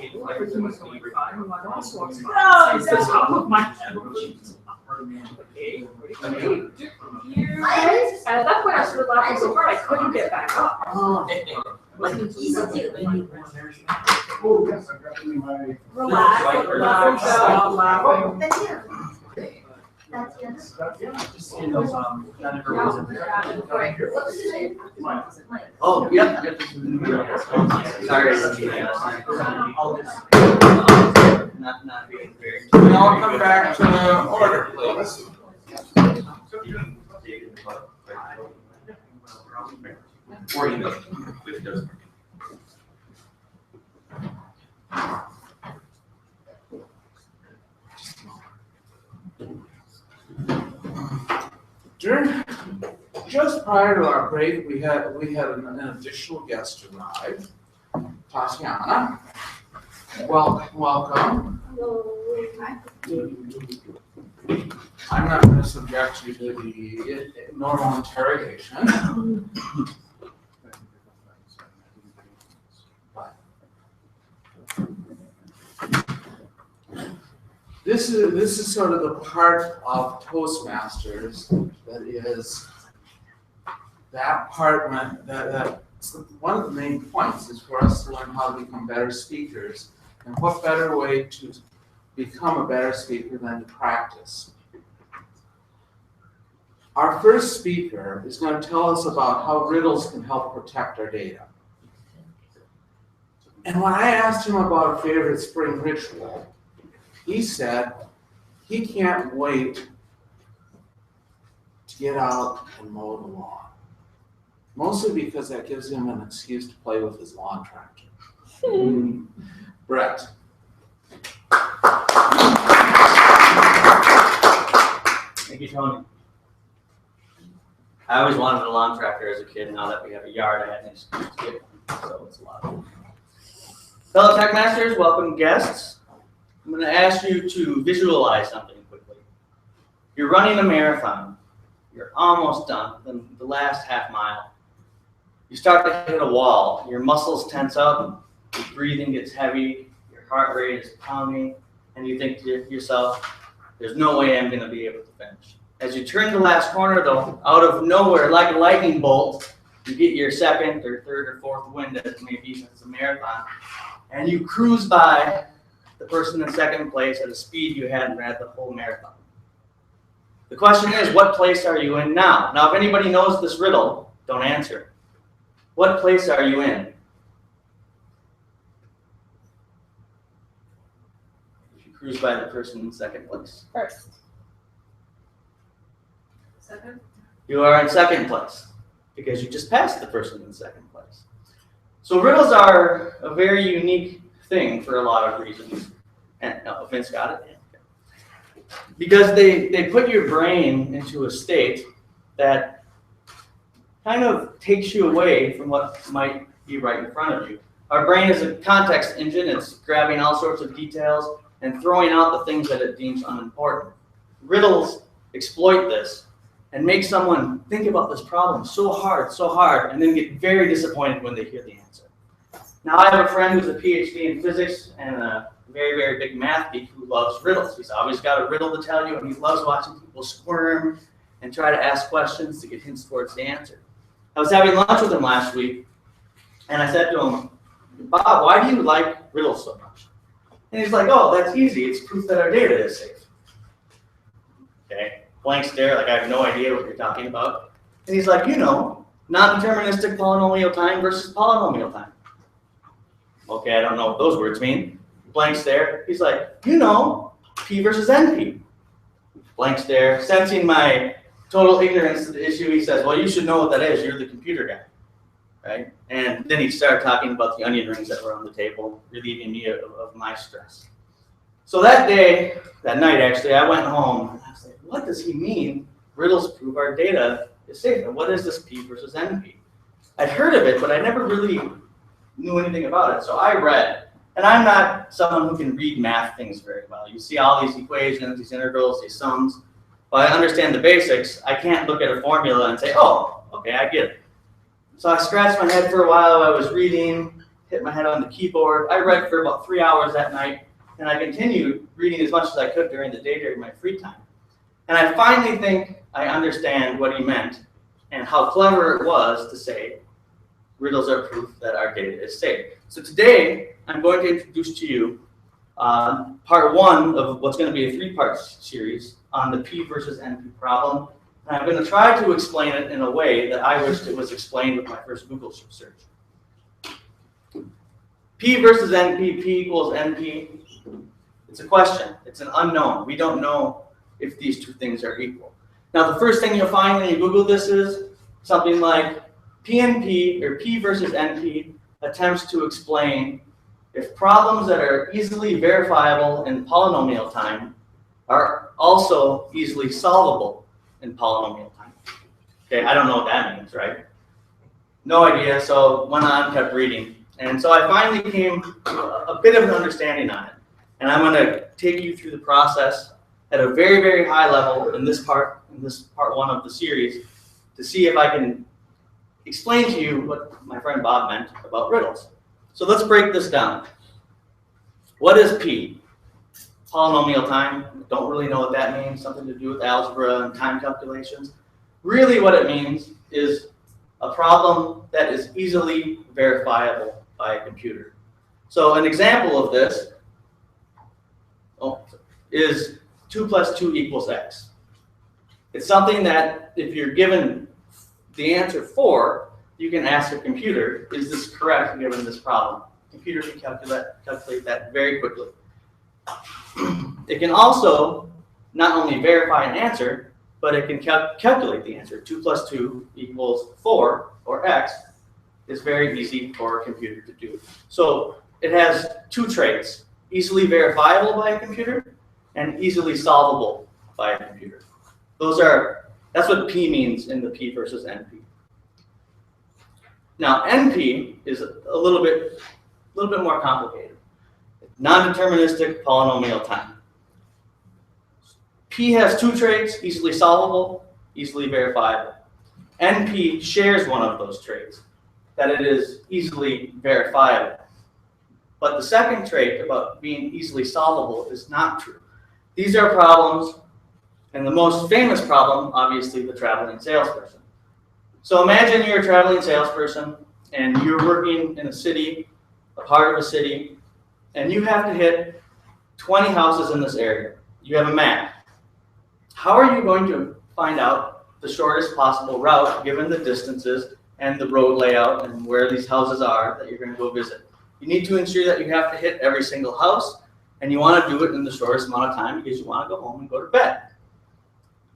through. Everything was going fine, and my boss walks by, and says, "How look my head?" Okay, and at that point, I started laughing so hard I couldn't get back up. Oh, yes, I got in my. Relax, relax, stop laughing. Oh, yeah. Sorry. Not being very. Now come back to order, please. Or email. If it doesn't. Just prior to our break, we had an additional guest arrive, Tatiana. Welcome. I'm not going to subject you to the normal interrogation. this is sort of the part of Toastmasters that is that part that's one of the main points is for us to learn how to become better speakers. And what better way to become a better speaker than to practice? Our first speaker is going to tell us about how riddles can help protect our data. And when I asked him about a favorite spring ritual, he said he can't wait to get out and mow the lawn. Mostly because that gives him an excuse to play with his lawn tractor. Brett. Thank you, Tony. I always wanted a lawn tractor as a kid. Now that we have a yard, I had an excuse to get one. So it's a lot of fun. Fellow TechMasters, welcome guests. I'm going to ask you to visualize something quickly. You're running a marathon. You're almost done, the last half mile. You start to hit a wall. Your muscles tense up, your breathing gets heavy, your heart rate is pounding, and you think to yourself, there's no way I'm going to be able to finish. As you turn the last corner, though, out of nowhere, like a lightning bolt, you get your second or third or fourth wind, as it may be, since it's a marathon, and you cruise by the person in second place at a speed you hadn't read the whole marathon. The question is, what place are you in now? Now, if anybody knows this riddle, don't answer. What place are you in? If you cruise by the person in second place. First. Second? You are in second place because you just passed the person in second place. So riddles are a very unique thing for a lot of reasons. And no, Vince got it. Because they put your brain into a state that kind of takes you away from what might be right in front of you. Our brain is a context engine. It's grabbing all sorts of details and throwing out the things that it deems unimportant. Riddles exploit this and make someone think about this problem so hard, and then get very disappointed when they hear the answer. Now, I have a friend who's a PhD in physics and a very, very big math geek who loves riddles. He's always got a riddle to tell you, and he loves watching people squirm and try to ask questions to get hints towards the answer. I was having lunch with him last week, and I said to him, Bob, why do you like riddles so much? And he's like, oh, that's easy. It's proof that our data is safe. Okay, blank stare, like I have no idea what you're talking about. And he's like, non-deterministic polynomial time versus polynomial time. Okay, I don't know what those words mean. Blank stare. He's like, P versus NP. Blank stare. Sensing my total ignorance to the issue, he says, well, you should know what that is. You're the computer guy, right? And then he started talking about the onion rings that were on the table, relieving me of my stress. So that night actually, I went home and I was like, what does he mean? Riddles prove our data is safe. And what is this P versus NP? I'd heard of it, but I never really knew anything about it. So I read, and I'm not someone who can read math things very well. You see all these equations, these integrals, these sums. While I understand the basics, I can't look at a formula and say, oh, okay, I get it. So I scratched my head for a while. I was reading, hit my head on the keyboard. I read for about 3 hours that night, and I continued reading as much as I could during the day during my free time. And I finally think I understand what he meant and how clever it was to say, riddles are proof that our data is safe. So today, I'm going to introduce to you part one of what's going to be a 3-part series on the P versus NP problem. And I'm going to try to explain it in a way that I wished it was explained with my first Google search. P versus NP, P equals NP. It's a question. It's an unknown. We don't know if these two things are equal. Now, the first thing you'll find when you Google this is something like PNP, or P versus NP, attempts to explain if problems that are easily verifiable in polynomial time are also easily solvable in polynomial time. Okay, I don't know what that means, right? No idea, so went on, kept reading. And so I finally came to a bit of an understanding on it. And I'm going to take you through the process at a very, very high level in this part one of the series, to see if I can explain to you what my friend Bob meant about riddles. So let's break this down. What is P? polynomial time. Don't really know what that means, something to do with algebra and time calculations. Really what it means is a problem that is easily verifiable by a computer. So an example of this is 2 plus 2 equals x. It's something that if you're given the answer 4, you can ask a computer, is this correct given this problem? The computer can calculate that very quickly. It can also not only verify an answer, but it can calculate the answer. 2 plus 2 equals 4, or x, is very easy for a computer to do. So it has 2 traits, easily verifiable by a computer and easily solvable by a computer. That's what P means in the P versus NP. Now NP is a little bit more complicated. Non-deterministic polynomial time. P has 2 traits, easily solvable, easily verifiable. NP shares one of those traits, that it is easily verifiable. But the second trait about being easily solvable is not true. These are problems, and the most famous problem, obviously, the traveling salesperson. So imagine you're a traveling salesperson, and you're working in a city, a part of a city, and you have to hit 20 houses in this area. You have a map. How are you going to find out the shortest possible route given the distances and the road layout and where these houses are that you're going to go visit? You need to ensure that you have to hit every single house, and you want to do it in the shortest amount of time because you want to go home and go to bed.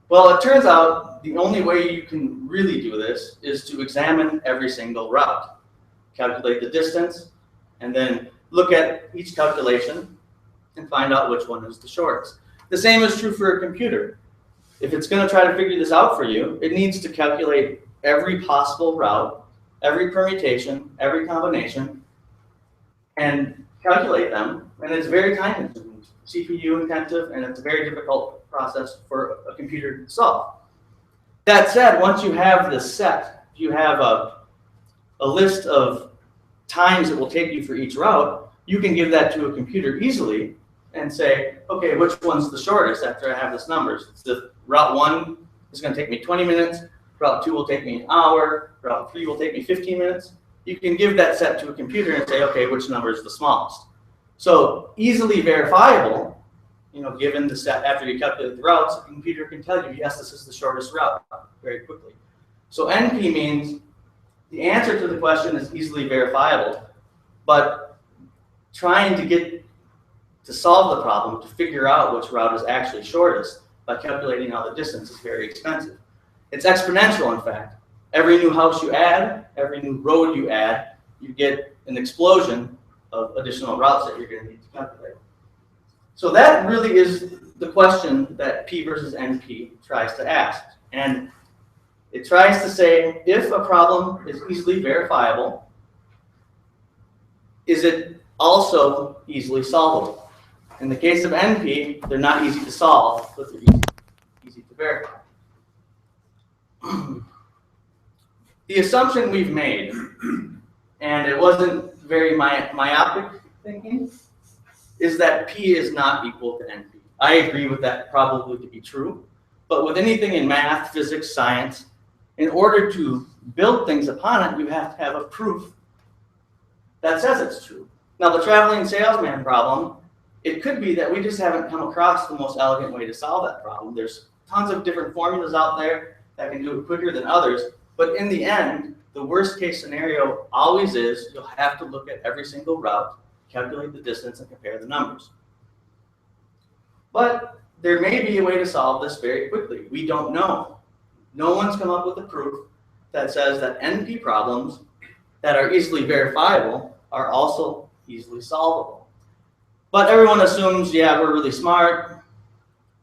Well, it turns out the only way you can really do this is to examine every single route, calculate the distance, and then look at each calculation and find out which one is the shortest. The same is true for a computer. If it's going to try to figure this out for you, it needs to calculate every possible route, every permutation, every combination, and calculate them. And it's very time consuming, CPU intensive, and it's a very difficult process for a computer to solve. That said, once you have this set, you have a list of times it will take you for each route, you can give that to a computer easily and say, okay, which one's the shortest after I have this numbers? It's the route 1 is going to take me 20 minutes, route 2 will take me an hour, route 3 will take me 15 minutes. You can give that set to a computer and say, okay, which number is the smallest? So easily verifiable, given the set after you calculate the routes, the computer can tell you, yes, this is the shortest route very quickly. So NP means the answer to the question is easily verifiable, but trying to solve the problem, to figure out which route is actually shortest by calculating all the distance is very expensive. It's exponential, in fact. Every new house you add, every new road you add, you get an explosion of additional routes that you're going to need to calculate. So that really is the question that P versus NP tries to ask. And it tries to say, if a problem is easily verifiable, is it also easily solvable? In the case of NP, they're not easy to solve, but they're easy to verify. The assumption we've made, and it wasn't very myopic thinking, is that P is not equal to NP. I agree with that probably to be true, but with anything in math, physics, science, in order to build things upon it, you have to have a proof that says it's true. Now, the traveling salesman problem, it could be that we just haven't come across the most elegant way to solve that problem. There's tons of different formulas out there that can do it quicker than others, but in the end, the worst case scenario always is you'll have to look at every single route, calculate the distance, and compare the numbers. But there may be a way to solve this very quickly. We don't know. No one's come up with a proof that says that NP problems that are easily verifiable are also easily solvable. But everyone assumes, yeah, we're really smart.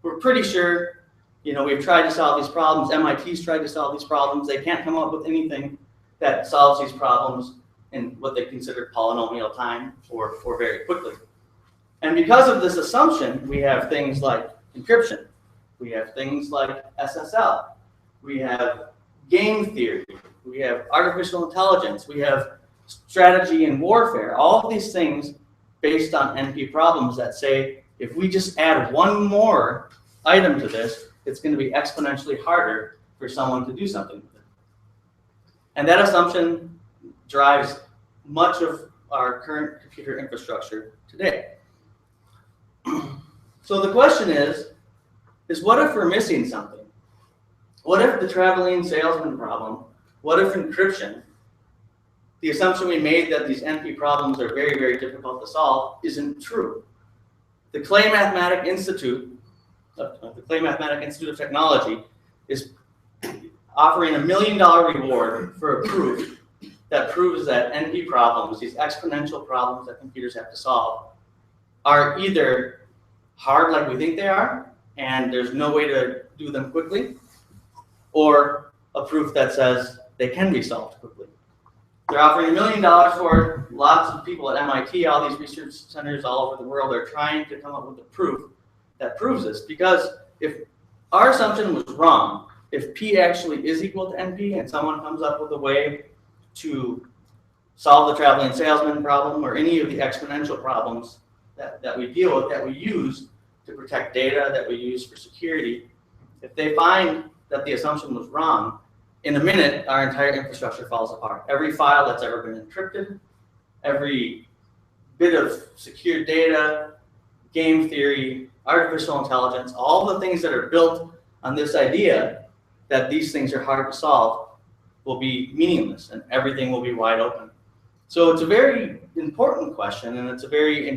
We're pretty sure, we've tried to solve these problems. MIT's tried to solve these problems. They can't come up with anything that solves these problems in what they consider polynomial time or very quickly. And because of this assumption, we have things like encryption. We have things like SSL. We have game theory. We have artificial intelligence. We have strategy and warfare. All of these things based on NP problems that say If we just add one more item to this, it's going to be exponentially harder for someone to do something with it. And that assumption drives much of our current computer infrastructure today. So the question is what if we're missing something? What if the traveling salesman problem, what if encryption, the assumption we made that these NP problems are very, very difficult to solve isn't true? The Clay Mathematics Institute of Technology is offering $1 million reward for a proof that proves that NP problems, these exponential problems that computers have to solve, are either hard like we think they are, and there's no way to do them quickly, or a proof that says they can be solved quickly. They're offering $1 million for it. Lots of people at MIT, all these research centers all over the world are trying to come up with a proof that proves this. Because if our assumption was wrong, if P actually is equal to NP and someone comes up with a way to solve the traveling salesman problem or any of the exponential problems that we deal with, that we use to protect data, that we use for security, if they find that the assumption was wrong, in a minute, our entire infrastructure falls apart. Every file that's ever been encrypted, every bit of secure data, game theory, artificial intelligence, all the things that are built on this idea that these things are hard to solve will be meaningless and everything will be wide open. So it's a very important question and it's a very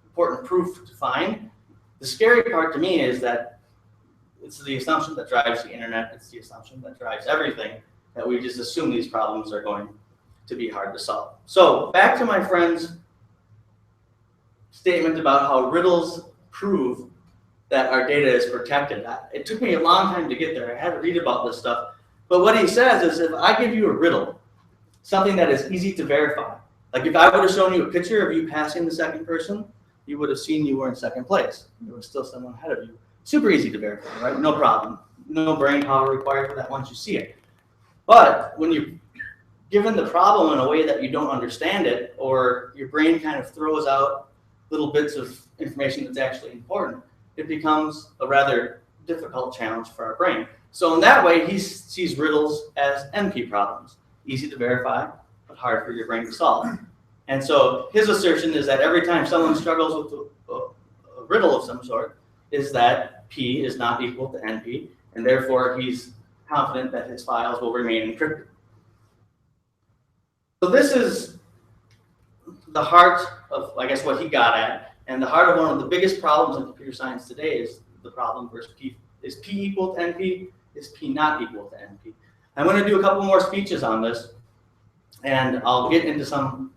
important proof to find. The scary part to me is that it's the assumption that drives the internet. It's the assumption that drives everything, that we just assume these problems are going to be hard to solve. So back to my friend's statement about how riddles prove that our data is protected. It took me a long time to get there. I had to read about this stuff. But what he says is if I give you a riddle, something that is easy to verify, like if I would have shown you a picture of you passing the second person, you would have seen you were in second place. There was still someone ahead of you. Super easy to verify, right? No problem. No brain power required for that once you see it. But when you're given the problem in a way that you don't understand it, or your brain kind of throws out little bits of information that's actually important, it becomes a rather difficult challenge for our brain. So in that way, he sees riddles as NP problems. Easy to verify, but hard for your brain to solve. And so his assertion is that every time someone struggles with a riddle of some sort, is that P is not equal to NP, and therefore he's confident that his files will remain encrypted. So this is the heart of, I guess, what he got at, and the heart of one of the biggest problems in computer science today is the problem versus P. Is P equal to NP? Is P not equal to NP? I'm going to do a couple more speeches on this, and I'll get into some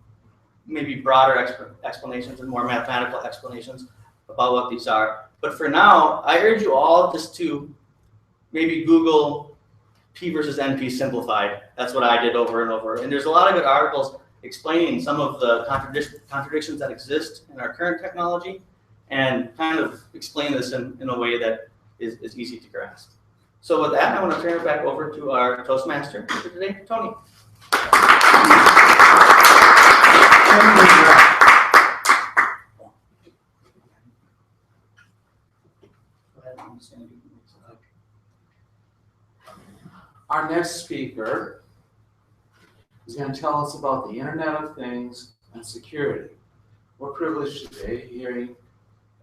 maybe broader explanations and more mathematical explanations about what these are. But for now, I urge you all just to maybe Google P versus NP simplified. That's what I did over and over. And there's a lot of good articles explaining some of the contradictions that exist in our current technology and kind of explain this in a way that is easy to grasp. So with that, I want to turn it back over to our Toastmaster for today, Tony. Our next speaker is going to tell us about the Internet of Things and security. We're privileged today hearing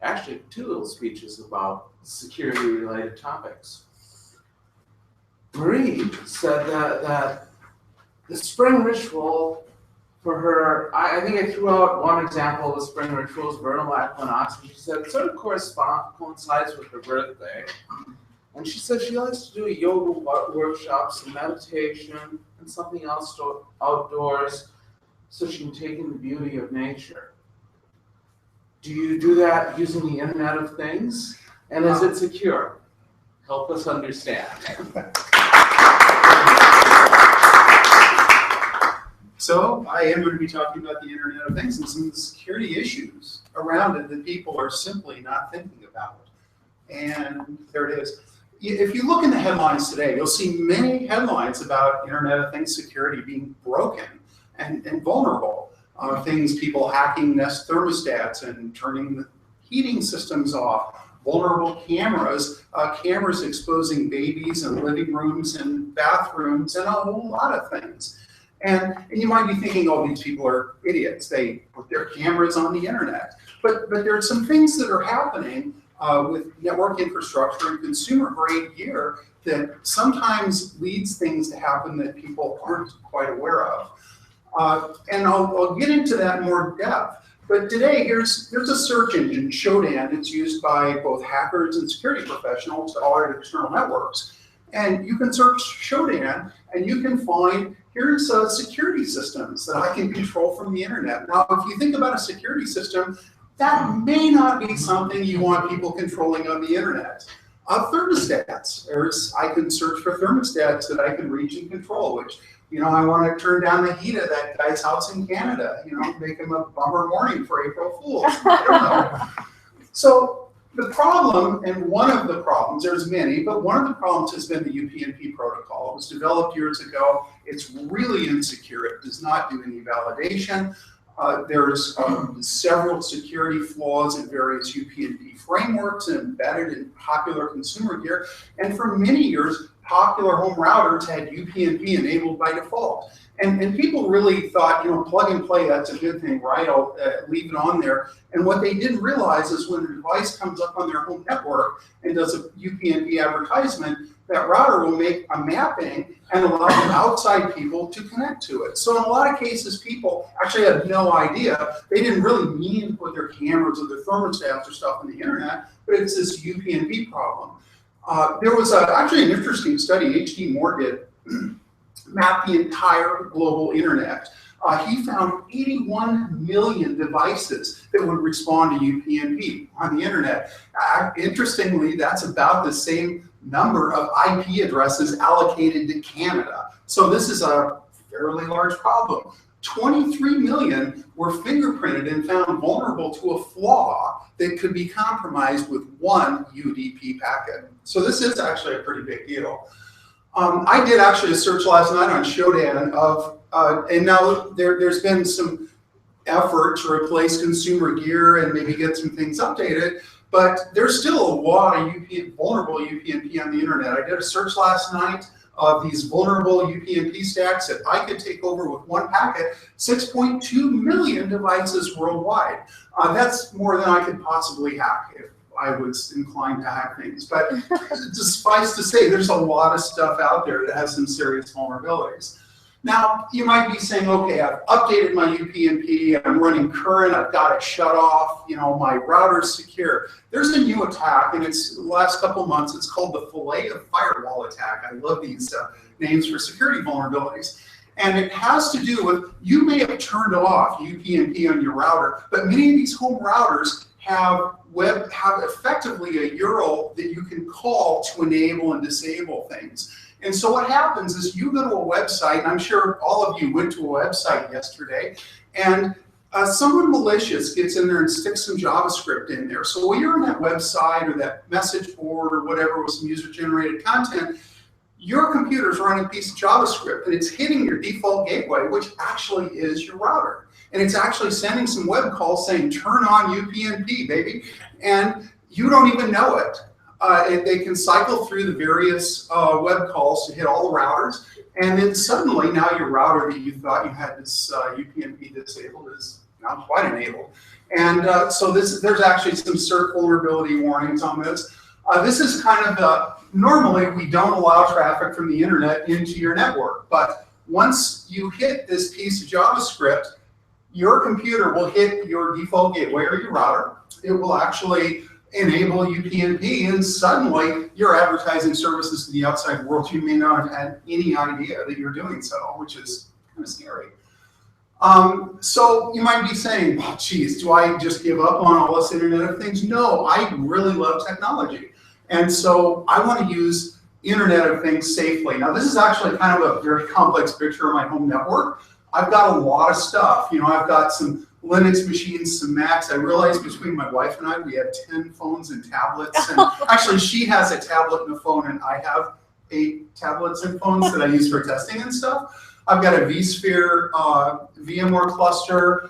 actually two little speeches about security-related topics. Marie said that the spring ritual for her, I think I threw out one example of the spring ritual's vernal equinox, and she said it sort of coincides with her birthday. And she said she likes to do yoga workshops and meditation and something else outdoors so she can take in the beauty of nature. Do you do that using the Internet of Things? And is it secure? Help us understand. So I am going to be talking about the Internet of Things and some of the security issues around it that people are simply not thinking about. And there it is. If you look in the headlines today, you'll see many headlines about Internet of Things security being broken and vulnerable. Things, people hacking Nest thermostats and turning the heating systems off, vulnerable cameras, cameras exposing babies in living rooms and bathrooms, and a whole lot of things. And you might be thinking, oh, these people are idiots. They put their cameras on the internet. But there are some things that are happening with network infrastructure and consumer grade gear that sometimes leads things to happen that people aren't quite aware of. And I'll get into that in more depth. But today, there's a search engine, Shodan. It's used by both hackers and security professionals to audit external networks. And you can search Shodan, and you can find, here's security systems that I can control from the internet. Now, if you think about a security system, that may not be something you want people controlling on the internet. Thermostats, I can search for thermostats that I can reach and control, which, I want to turn down the heat of that guy's house in Canada, make him a bummer morning for April Fools. I don't know. So the problem, and one of the problems, there's many, but one of the problems has been the UPnP protocol. It was developed years ago. It's really insecure. It does not do any validation. There's several security flaws in various UPnP frameworks embedded in popular consumer gear. And for many years, popular home routers had UPnP enabled by default. And people really thought, plug and play, that's a good thing, right? I'll leave it on there. And what they didn't realize is when a device comes up on their home network and does a UPnP advertisement, that router will make a mapping and allow outside people to connect to it. So in a lot of cases, people actually had no idea. They didn't really mean to put their cameras or their thermostats or stuff on the internet, but it's this UPnP problem. There was actually an interesting study H.D. Moore did, mapped the entire global internet. He found 81 million devices that would respond to UPnP on the internet. Interestingly, that's about the same number of IP addresses allocated to Canada. So this is a fairly large problem. 23 million were fingerprinted and found vulnerable to a flaw that could be compromised with one UDP packet. So this is actually a pretty big deal. I did actually a search last night on Shodan of, and now there's been some effort to replace consumer gear and maybe get some things updated, but there's still a lot of vulnerable UPnP on the internet. I did a search last night of these vulnerable UPnP stacks that I could take over with one packet, 6.2 million devices worldwide. That's more than I could possibly hack if I was inclined to hack things. But suffice to say, there's a lot of stuff out there that has some serious vulnerabilities. Now, you might be saying, okay, I've updated my UPnP, I'm running current, I've got it shut off, my router's secure. There's a new attack, and it's the last couple months, it's called the fillet of firewall attack. I love these names for security vulnerabilities. And it has to do with, you may have turned off UPnP on your router, but many of these home routers have effectively a URL that you can call to enable and disable things. And so what happens is you go to a website, and I'm sure all of you went to a website yesterday, and someone malicious gets in there and sticks some JavaScript in there. So when you're on that website or that message board or whatever with some user-generated content, your computer's running a piece of JavaScript, and it's hitting your default gateway, which actually is your router. And it's actually sending some web calls saying, turn on UPnP, baby. And you don't even know it. They can cycle through the various web calls to hit all the routers, and then suddenly now your router that you thought you had this UPnP disabled is not quite enabled. And so there's actually some cert vulnerability warnings on this. This is kind of normally we don't allow traffic from the internet into your network, but once you hit this piece of JavaScript, your computer will hit your default gateway or your router. It will actually enable UPnP, and suddenly your advertising services to the outside world, you may not have had any idea that you're doing so, which is kind of scary. So you might be saying, well, geez, do I just give up on all this Internet of Things? No, I really love technology. And so I want to use Internet of Things safely. Now, this is actually kind of a very complex picture of my home network. I've got a lot of stuff. I've got some Linux machines, some Macs. I realized between my wife and I, we have 10 phones and tablets. And actually, she has a tablet and a phone, and I have 8 tablets and phones that I use for testing and stuff. I've got a vSphere VMware cluster,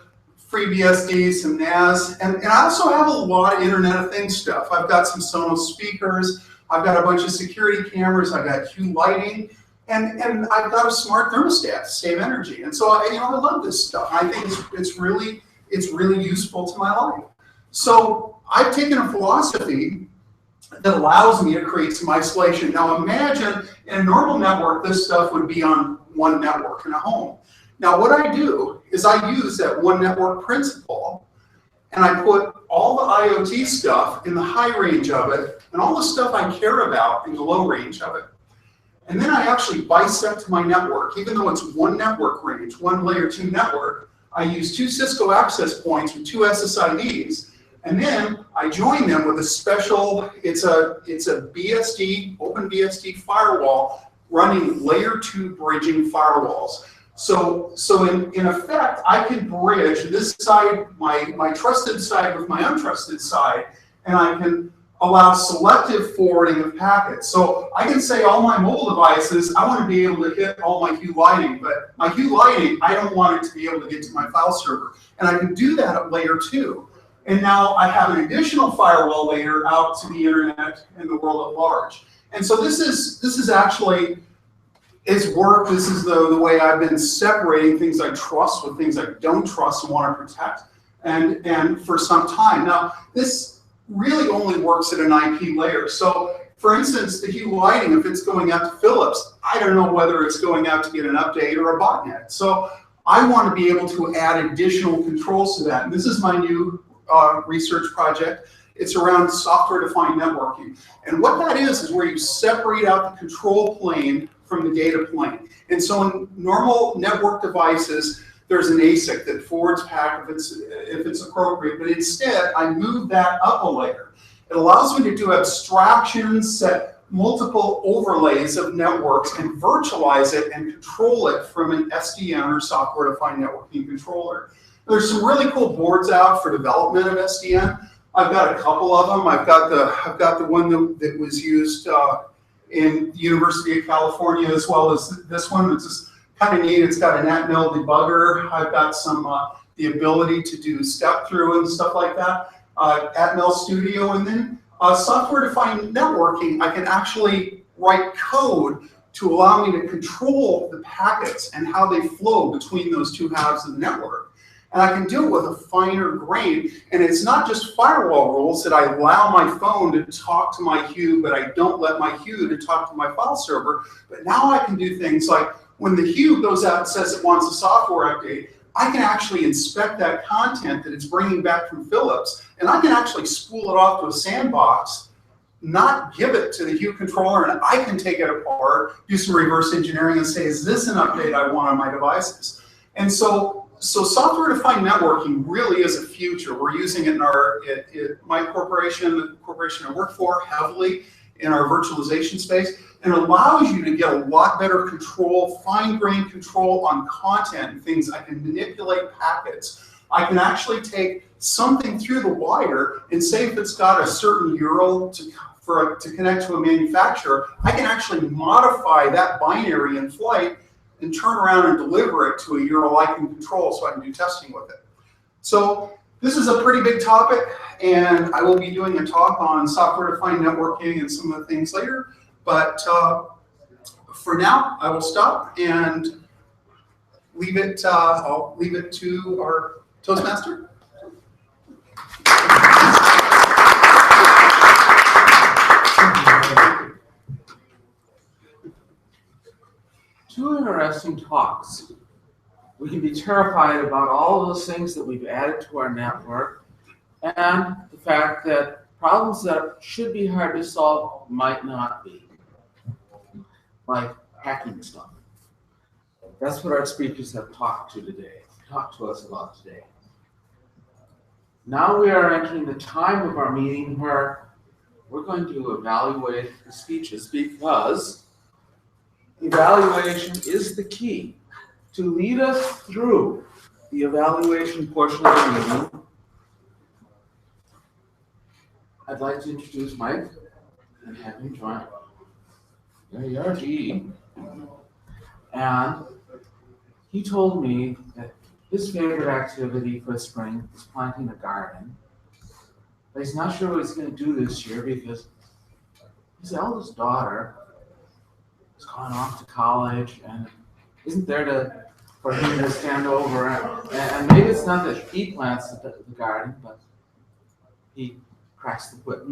FreeBSD, some NAS, and I also have a lot of Internet of Things stuff. I've got some Sonos speakers, I've got a bunch of security cameras, I've got Hue lighting, and I've got a smart thermostat to save energy. And so I love this stuff. I think it's really useful to my life. So I've taken a philosophy that allows me to create some isolation. Now imagine in a normal network, this stuff would be on one network in a home. Now what I do is I use that one network principle, and I put all the IoT stuff in the high range of it, and all the stuff I care about in the low range of it. And then I actually bisect my network. Even though it's one network range, one layer 2 network, I use 2 Cisco access points with 2 SSIDs, and then I join them with a special, it's a BSD, OpenBSD firewall running layer 2 bridging firewalls. So in effect, I can bridge this side, my trusted side with my untrusted side, and I can allow selective forwarding of packets. So I can say all my mobile devices, I want to be able to hit all my Hue lighting, but my Hue lighting, I don't want it to be able to get to my file server. And I can do that at layer 2. And now I have an additional firewall layer out to the internet and the world at large. And so this is actually, it's work. This is the way I've been separating things I trust with things I don't trust and want to protect, and for some time. Now, this really only works at an IP layer. So, for instance, the Hue lighting, if it's going out to Philips, I don't know whether it's going out to get an update or a botnet. So I want to be able to add additional controls to that. And this is my new research project. It's around software-defined networking. And what that is where you separate out the control plane from the data plane. And so in normal network devices, there's an ASIC that forwards packet if it's appropriate, but instead I move that up a layer. It allows me to do abstractions, set multiple overlays of networks, and virtualize it and control it from an SDN or software-defined networking controller. There's some really cool boards out for development of SDN. I've got a couple of them. I've got the one that was used in the University of California, as well as this one. It's just kind of neat. It's got an atmel debugger. I've got some the ability to do step through and stuff like that. Atmel Studio, and then software-defined networking. I can actually write code to allow me to control the packets and how they flow between those two halves of the network. And I can do it with a finer grain. And it's not just firewall rules that I allow my phone to talk to my Hue, but I don't let my Hue to talk to my file server. But now I can do things like when the Hue goes out and says it wants a software update, I can actually inspect that content that it's bringing back from Philips, and I can actually spool it off to a sandbox, not give it to the Hue controller, and I can take it apart, do some reverse engineering, and say, is this an update I want on my devices? And so software-defined networking really is a future. We're using it in my corporation, the corporation I work for, heavily in our virtualization space, and it allows you to get a lot better control, fine-grained control on content and things. I can manipulate packets. I can actually take something through the wire and say if it's got a certain URL to connect to a manufacturer, I can actually modify that binary in flight and turn around and deliver it to a URL I can control so I can do testing with it. So this is a pretty big topic, and I will be doing a talk on software-defined networking and some of the things later. But for now, I will stop and leave it. I'll leave it to our Toastmaster. Two interesting talks. We can be terrified about all of those things that we've added to our network, and the fact that problems that should be hard to solve might not be, like hacking stuff. That's what our speakers have talked to us about today. Now we are entering the time of our meeting where we're going to evaluate the speeches, because evaluation is the key. To lead us through the evaluation portion of the meeting, I'd like to introduce Mike and have him join. There you are, G. And he told me that his favorite activity for spring is planting a garden. But he's not sure what he's going to do this year because his eldest daughter has gone off to college and isn't there for him to stand over. And maybe it's not that he plants the garden, but he cracks the whip.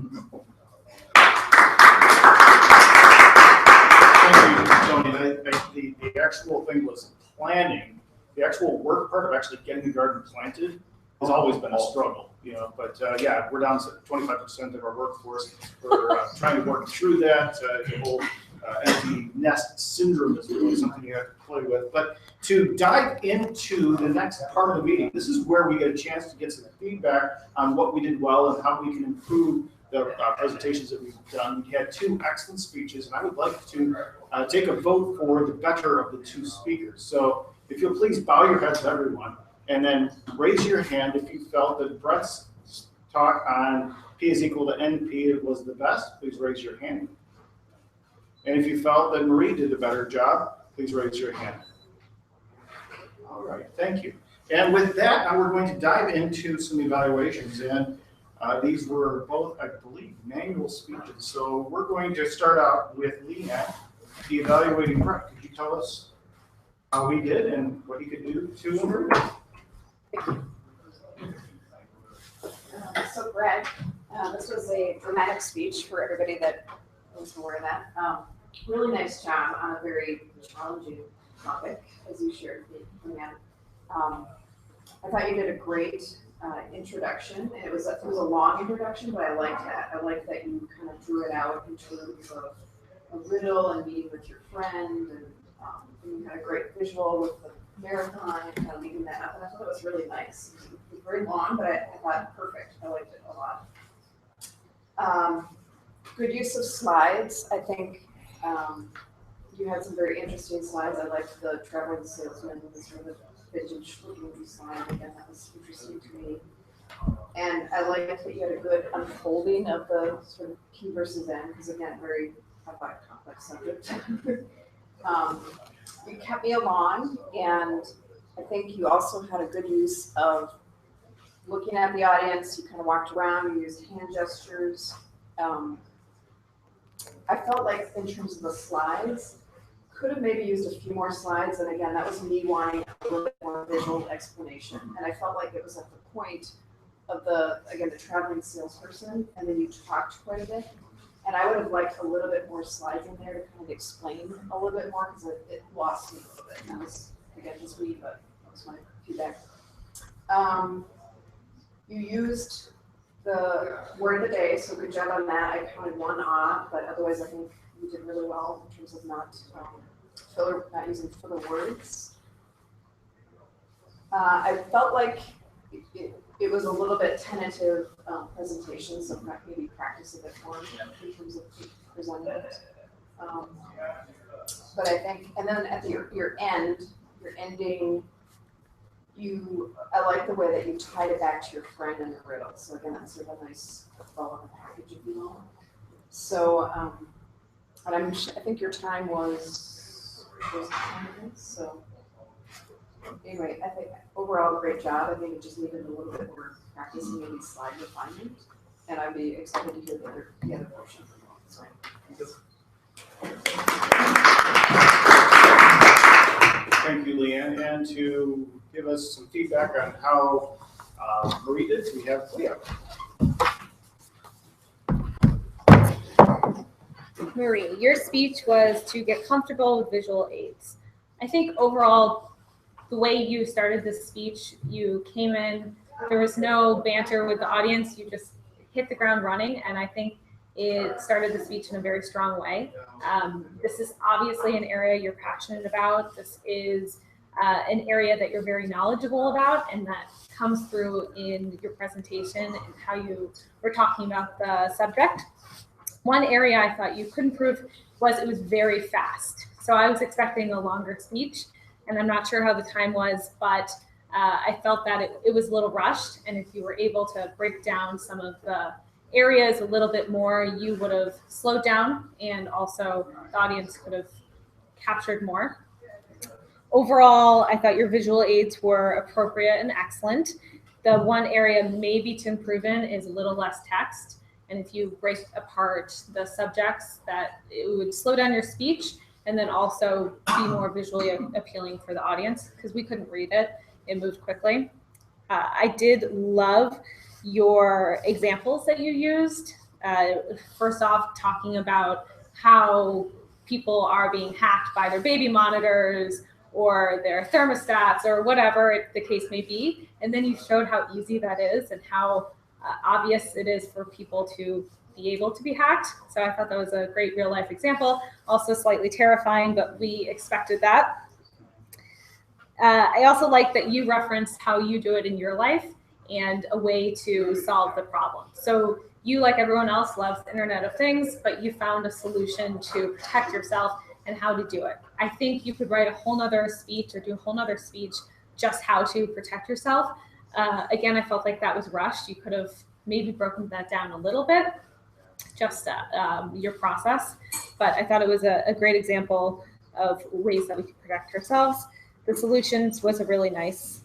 Thank you, Tony. The actual thing was planning. The actual work part of actually getting the garden planted has always been a struggle, but yeah, we're down to 25% of our workforce. We're trying to work through that. The whole empty nest syndrome is really something you have to play with. But to dive into the next part of the meeting, this is where we get a chance to get some feedback on what we did well and how we can improve the presentations that we've done. We had 2 excellent speeches, and I would like to take a vote for the better of the 2 speakers. So if you'll please bow your heads, everyone, and then raise your hand if you felt that Brett's talk on P is equal to NP was the best. Please raise your hand. And if you felt that Marie did a better job, please raise your hand. All right, thank you. And with that, now we're going to dive into some evaluations. And these were both, I believe, manual speeches. So we're going to start out with Leanne, the evaluating Brett. Could you tell us how he did and what he could do to improve? So Brad, this was a dramatic speech for everybody that was aware of that. Really nice job on a very challenging topic, as you shared with me. I thought you did a great introduction. It was a long introduction, but I liked that. I liked that you kind of drew it out in terms of a riddle and meeting with your friend, and you had a great visual with the marathon and kind of leading that up. And I thought it was really nice. It was very long, but I thought perfect. I liked it a lot. Good use of slides. I think you had some very interesting slides. I liked the traveling salesman, the sort of vintage looking slide. Again, that was interesting to me. And I liked that you had a good unfolding of the sort of key versus end, because again, very complex subject. You kept me along, and I think you also had a good use of looking at the audience. You kind of walked around, you used hand gestures. I felt like in terms of the slides, could have maybe used a few more slides, and again, that was me wanting a little bit more visual explanation. And I felt like it was at the point of the traveling salesperson, and then you talked quite a bit. And I would have liked a little bit more slides in there to kind of explain a little bit more, because it lost me a little bit. And that was, again, just me, but that was my feedback. You used the word of the day, so good job on that. I counted 1 off, but otherwise I think you did really well in terms of not using filler words. I felt like it was a little bit tentative presentation, so maybe practice a bit more in terms of presenting it. But I think, and then at your ending, I like the way that you tied it back to your friend in the riddle. So again, that's sort of a nice bow on the package, if you will. So, and I think your time was 10 minutes. So anyway, I think overall great job. I think it just needed a little bit more practice and maybe slide refinement. And I'd be excited to hear the other portion. So, Thank you, Leanne. And to give us some feedback on how Marie did, we have Leah. Marie, your speech was to get comfortable with visual aids. I think overall, the way you started this speech, you came in, there was no banter with the audience, you just hit the ground running, and I think it started the speech in a very strong way. This is obviously an area you're passionate about. This is an area that you're very knowledgeable about, and that comes through in your presentation and how you were talking about the subject. One area I thought you could improve was it was very fast. So I was expecting a longer speech, and I'm not sure how the time was, but I felt that it was a little rushed, and if you were able to break down some of the areas a little bit more, you would have slowed down, and also the audience could have captured more. Overall, I thought your visual aids were appropriate and excellent. The one area maybe to improve in is a little less text. And if you break apart the subjects, that it would slow down your speech and then also be more visually appealing for the audience, because we couldn't read it. It moved quickly. I did love your examples that you used. First off, talking about how people are being hacked by their baby monitors or their thermostats or whatever the case may be. And then you showed how easy that is and how obvious it is for people to be able to be hacked. So I thought that was a great real life example. Also slightly terrifying, but we expected that. I also like that you referenced how you do it in your life and a way to solve the problem. So you, like everyone else, loves the Internet of Things, but you found a solution to protect yourself and how to do it. I think you could write a whole nother speech or do a whole nother speech just how to protect yourself. Again, I felt like that was rushed. You could have maybe broken that down a little bit, just your process. But I thought it was a great example of ways that we can protect ourselves. The solutions was a really nice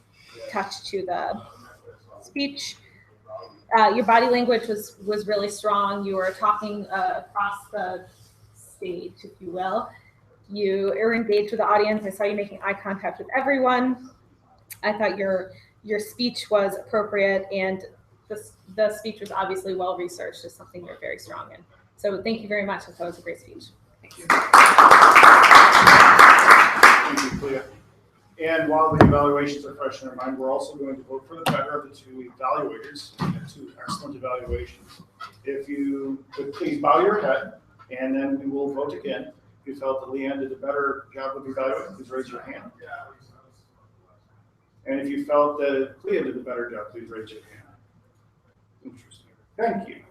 touch to the speech. Your body language was really strong. You were talking across the stage, if you will. You were engaged with the audience. I saw you making eye contact with everyone. I thought your speech was appropriate, and the speech was obviously well researched. Is something you're very strong in. So thank you very much. I thought it was a great speech. Thank you. Thank you, Clea. And while the evaluations are fresh in our mind, we're also going to vote for the better of the two evaluators. We have two excellent evaluations. If you could please bow your head, and then we will vote again. If you felt that Leanne did a better job of evaluating, please raise your hand. And if you felt that Clea did a better job, please raise your hand. Interesting. Thank you.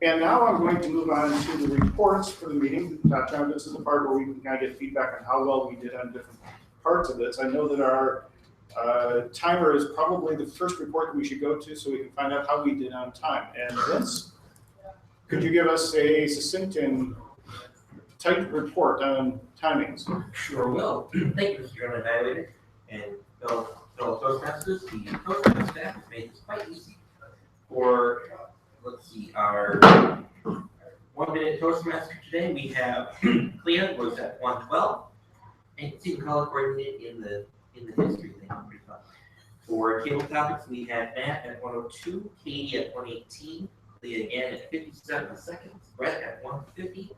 And now I'm going to move on to the reports for the meeting. This is the part where we can kind of get feedback on how well we did on different parts of this. I know that our timer is probably the first report that we should go to so we can find out how we did on time. And Vince, could you give us a succinct and tight report on timings? Sure will. Thank you, Mr. Chairman Evaluator, and fellow Toastmasters. The Toastmasters staff has made this quite easy for, let's see, our 1 minute Toastmaster today. We have Clea was at 1:12, and you can see the color coordinated in the history thing. Pretty fun. For table topics, we had Matt at 1:02, Katie at 1:18, Clea again at 57 seconds, Brett at 1:50.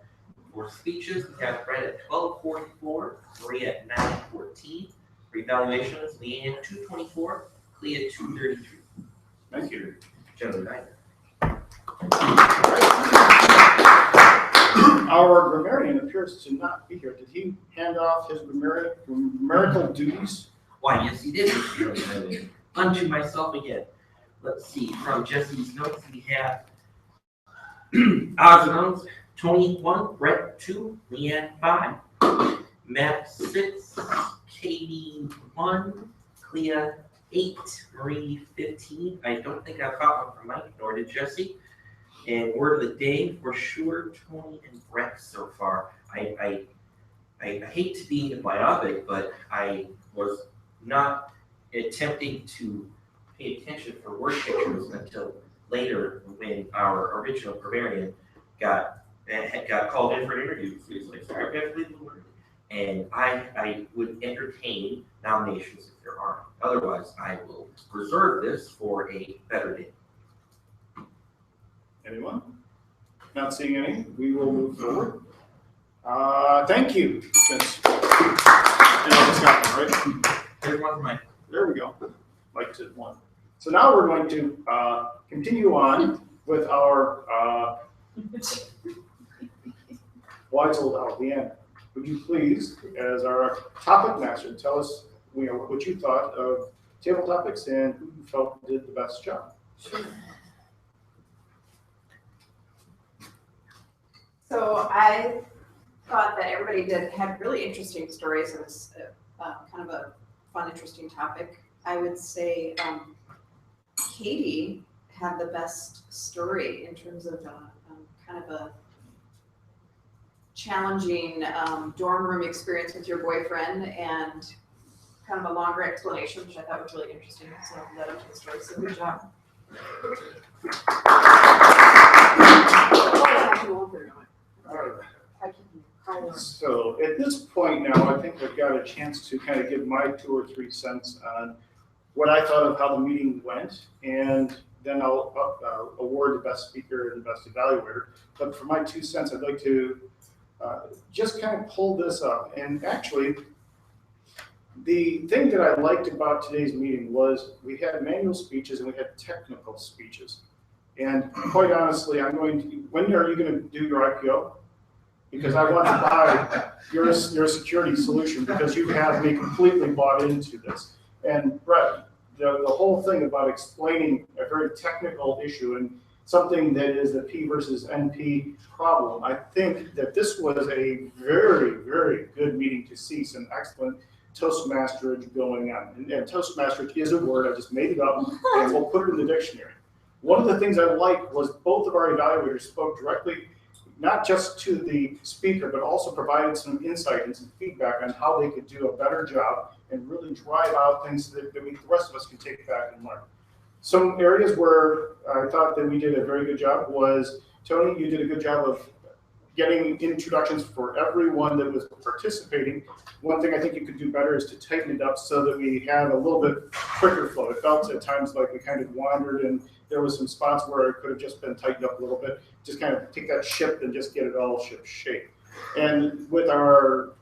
For speeches, we have Brett at 12:44, Maria at 9:14. For evaluations, Leanne at 2:24, Clea at 2:33. Thank you. Generally, right. Our grammarian appears to not be here. Did he hand off his grammatical duties? Why, yes, he did. Unto myself again. Let's see. From Jesse's notes, we have odds and ends. Tony 1, Brett 2, Leanne 5, Matt 6, Katie 1, Clea 8, Marie 15. I don't think I caught one from Mike, nor did Jesse. And word of the day for sure, Tony and Brett so far. I hate to be myopic, but I was not attempting to pay attention for word pictures until later when our original grammarian got called in for an interview. So he's like, sorry, I have to leave the word. And I would entertain nominations if there are. Otherwise, I will reserve this for a better day. Anyone? Not seeing any. We will move forward. Thank you. Vince. And I just got one, right? There's one for Mike. There we go. Mike did one. So now we're going to continue on with our wise old owl, Leanne. Would you please, as our topic master, tell us what you thought of table topics and who you felt did the best job? Sure. So I thought that everybody had really interesting stories. It was kind of a fun, interesting topic. I would say Katie had the best story in terms of kind of a challenging dorm room experience with your boyfriend and kind of a longer explanation, which I thought was really interesting. So led up to the story. So good job. So at this point now, I think I've got a chance to kind of give my 2 or 3 cents on what I thought of how the meeting went, and then I'll award the best speaker and the best evaluator. But for my 2 cents, I'd like to just kind of pull this up. And actually, the thing that I liked about today's meeting was we had manual speeches and we had technical speeches. And quite honestly, when are you going to do your IPO? Because I want to buy your security solution because you have me completely bought into this. And Brett, the whole thing about explaining a very technical issue and something that is the P versus NP problem, I think that this was a very, very good meeting to see some excellent Toastmasterage going on. And Toastmasterage is a word, I just made it up, and we'll put it in the dictionary. One of the things I liked was both of our evaluators spoke directly, not just to the speaker, but also provided some insight and some feedback on how they could do a better job and really drive out things that the rest of us can take back and learn. Some areas where I thought that we did a very good job was, Tony, you did a good job of getting introductions for everyone that was participating. One thing I think you could do better is to tighten it up so that we have a little bit quicker flow. It felt at times like we kind of wandered and there was some spots where it could have just been tightened up a little bit. Just kind of take that ship and just get it all ship shape. And with our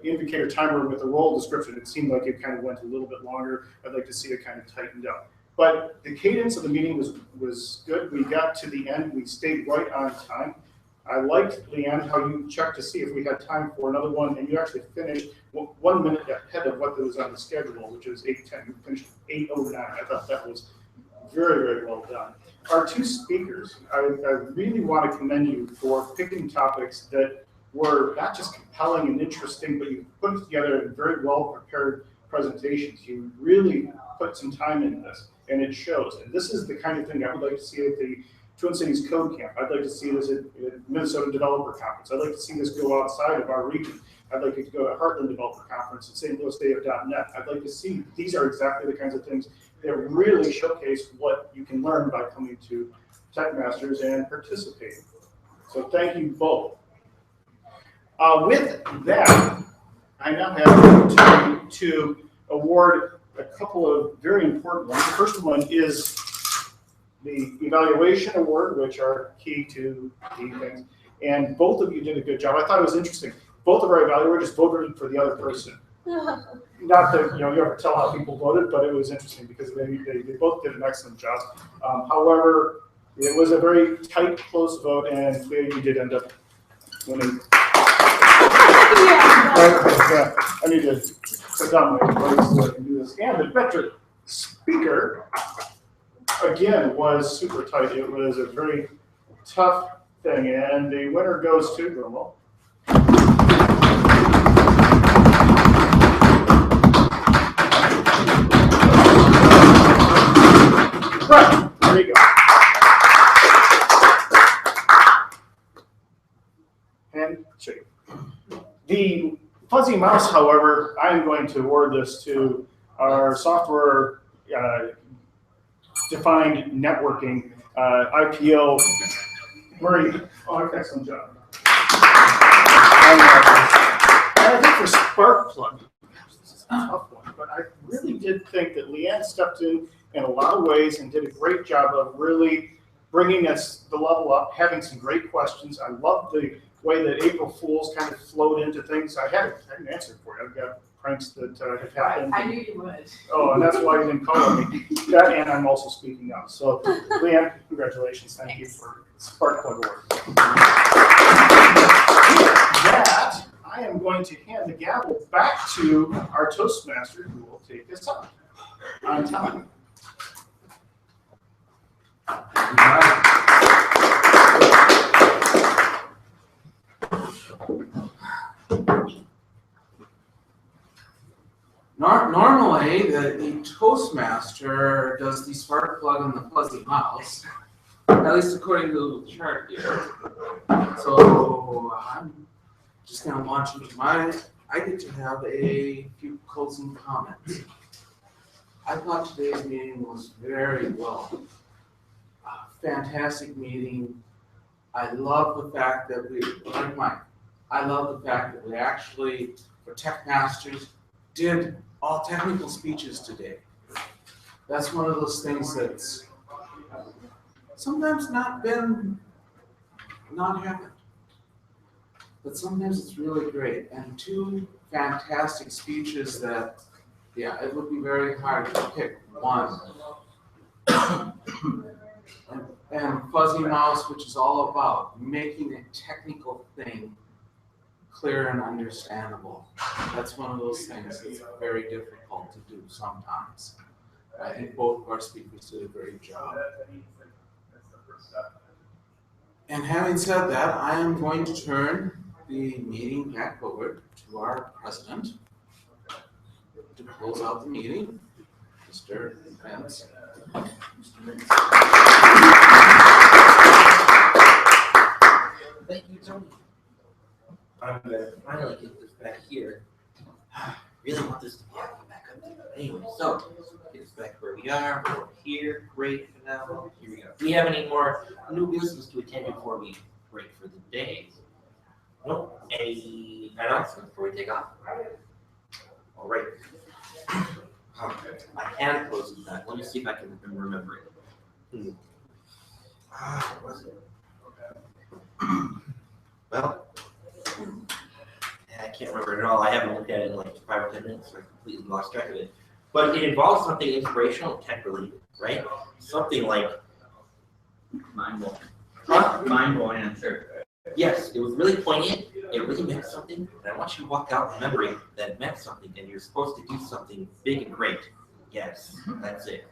indicator timer with the role description, it seemed like it kind of went a little bit longer. I'd like to see it kind of tightened up. But the cadence of the meeting was good. We got to the end. We stayed right on time. I liked, Leanne, how you checked to see if we had time for another one, and you actually finished 1 minute ahead of what was on the schedule, which was 8:10. You finished 8:09. I thought that was very, very well done. Our 2 speakers, I really want to commend you for picking topics that were not just compelling and interesting, but you put together in very well prepared presentations. You really put some time into this, and it shows. And this is the kind of thing I would like to see at the Twin Cities Code Camp. I'd like to see this at Minnesota Developer Conference. I'd like to see this go outside of our region. I'd like to go to Heartland Developer Conference at St. Louis Day of .NET. I'd like to see, these are exactly the kinds of things that really showcase what you can learn by coming to TechMasters and participating. So thank you both. With that, I now have the opportunity to award a couple of very important ones. The first one is the evaluation award, which are key to the things. And both of you did a good job. I thought it was interesting. Both of our evaluators voted for the other person. Not that you ever tell how people voted, but it was interesting because they both did an excellent job. However, it was a very tight, close vote, and clearly you did end up winning. Yeah, I need to sit down my place so I can do this. And the veteran speaker, again, was super tight. It was a very tough thing, and the winner goes to Grumble. Right, there you go. Handshake. The fuzzy mouse, however, I'm going to award this to our software defined networking IPO. Murray, excellent job. And I think for Sparkplug, this is a tough one, but I really did think that Leanne stepped in a lot of ways and did a great job of really bringing us the level up, having some great questions. I love the way that April Fools kind of flowed into things. I had an answer for you. I've got pranks that have happened. I knew you would. Oh, and that's why you didn't call on me. That, and I'm also speaking up. So, Leanne, congratulations. Thank you for Sparkplug Award. With that, I am going to hand the gavel back to our Toastmaster, who will take us up on time. Normally, the Toastmaster does the spark plug and the fuzzy mouse, at least according to the chart here. So I'm just gonna launch into I get to have a few closing comments. I thought today's meeting was very well. Fantastic meeting. I love the fact that I love the fact that we actually, for TechMasters, did all technical speeches today. That's one of those things that's sometimes not happened. But sometimes it's really great. And two fantastic speeches that, yeah, it would be very hard to pick one. And Fuzzy Mouse, which is all about making a technical thing clear and understandable. That's one of those things that's very difficult to do sometimes. I think both of our speakers did a great job. And having said that, I am going to turn the meeting back over to our president to close out the meeting, Mr. Vince. Thank you, Tony. I'm gonna finally get this back here. Really want this to be back up there. Anyway, so get us back where we are. We're here. Great for now. Here we go. Do we have any more new business to attend before we break for the day? Nope. Any announcements before we take off? All right. I had closed that. Let me see if I can remember it. What was it? Well, I can't remember it at all. I haven't looked at it in like 5 or 10 minutes, so I completely lost track of it. But it involves something inspirational and tech related, right? Something like mind-blowing. Mind-blowing, I'm sure. Yes, it was really poignant. It really meant something. And I want you to walk out remembering that it meant something, and you're supposed to do something big and great. Yes, that's it.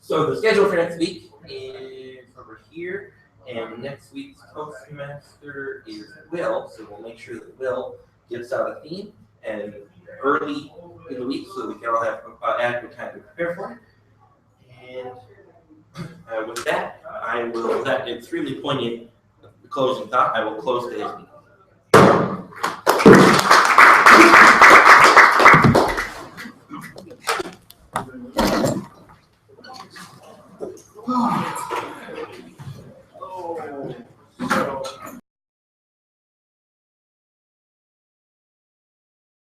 So the schedule for next week is over here. And next week's Toastmaster is Will, so we'll make sure that Will gives out a theme and early in the week so that we can all have adequate time to prepare for it. And with that, that extremely poignant closing thought, I will close today's meeting.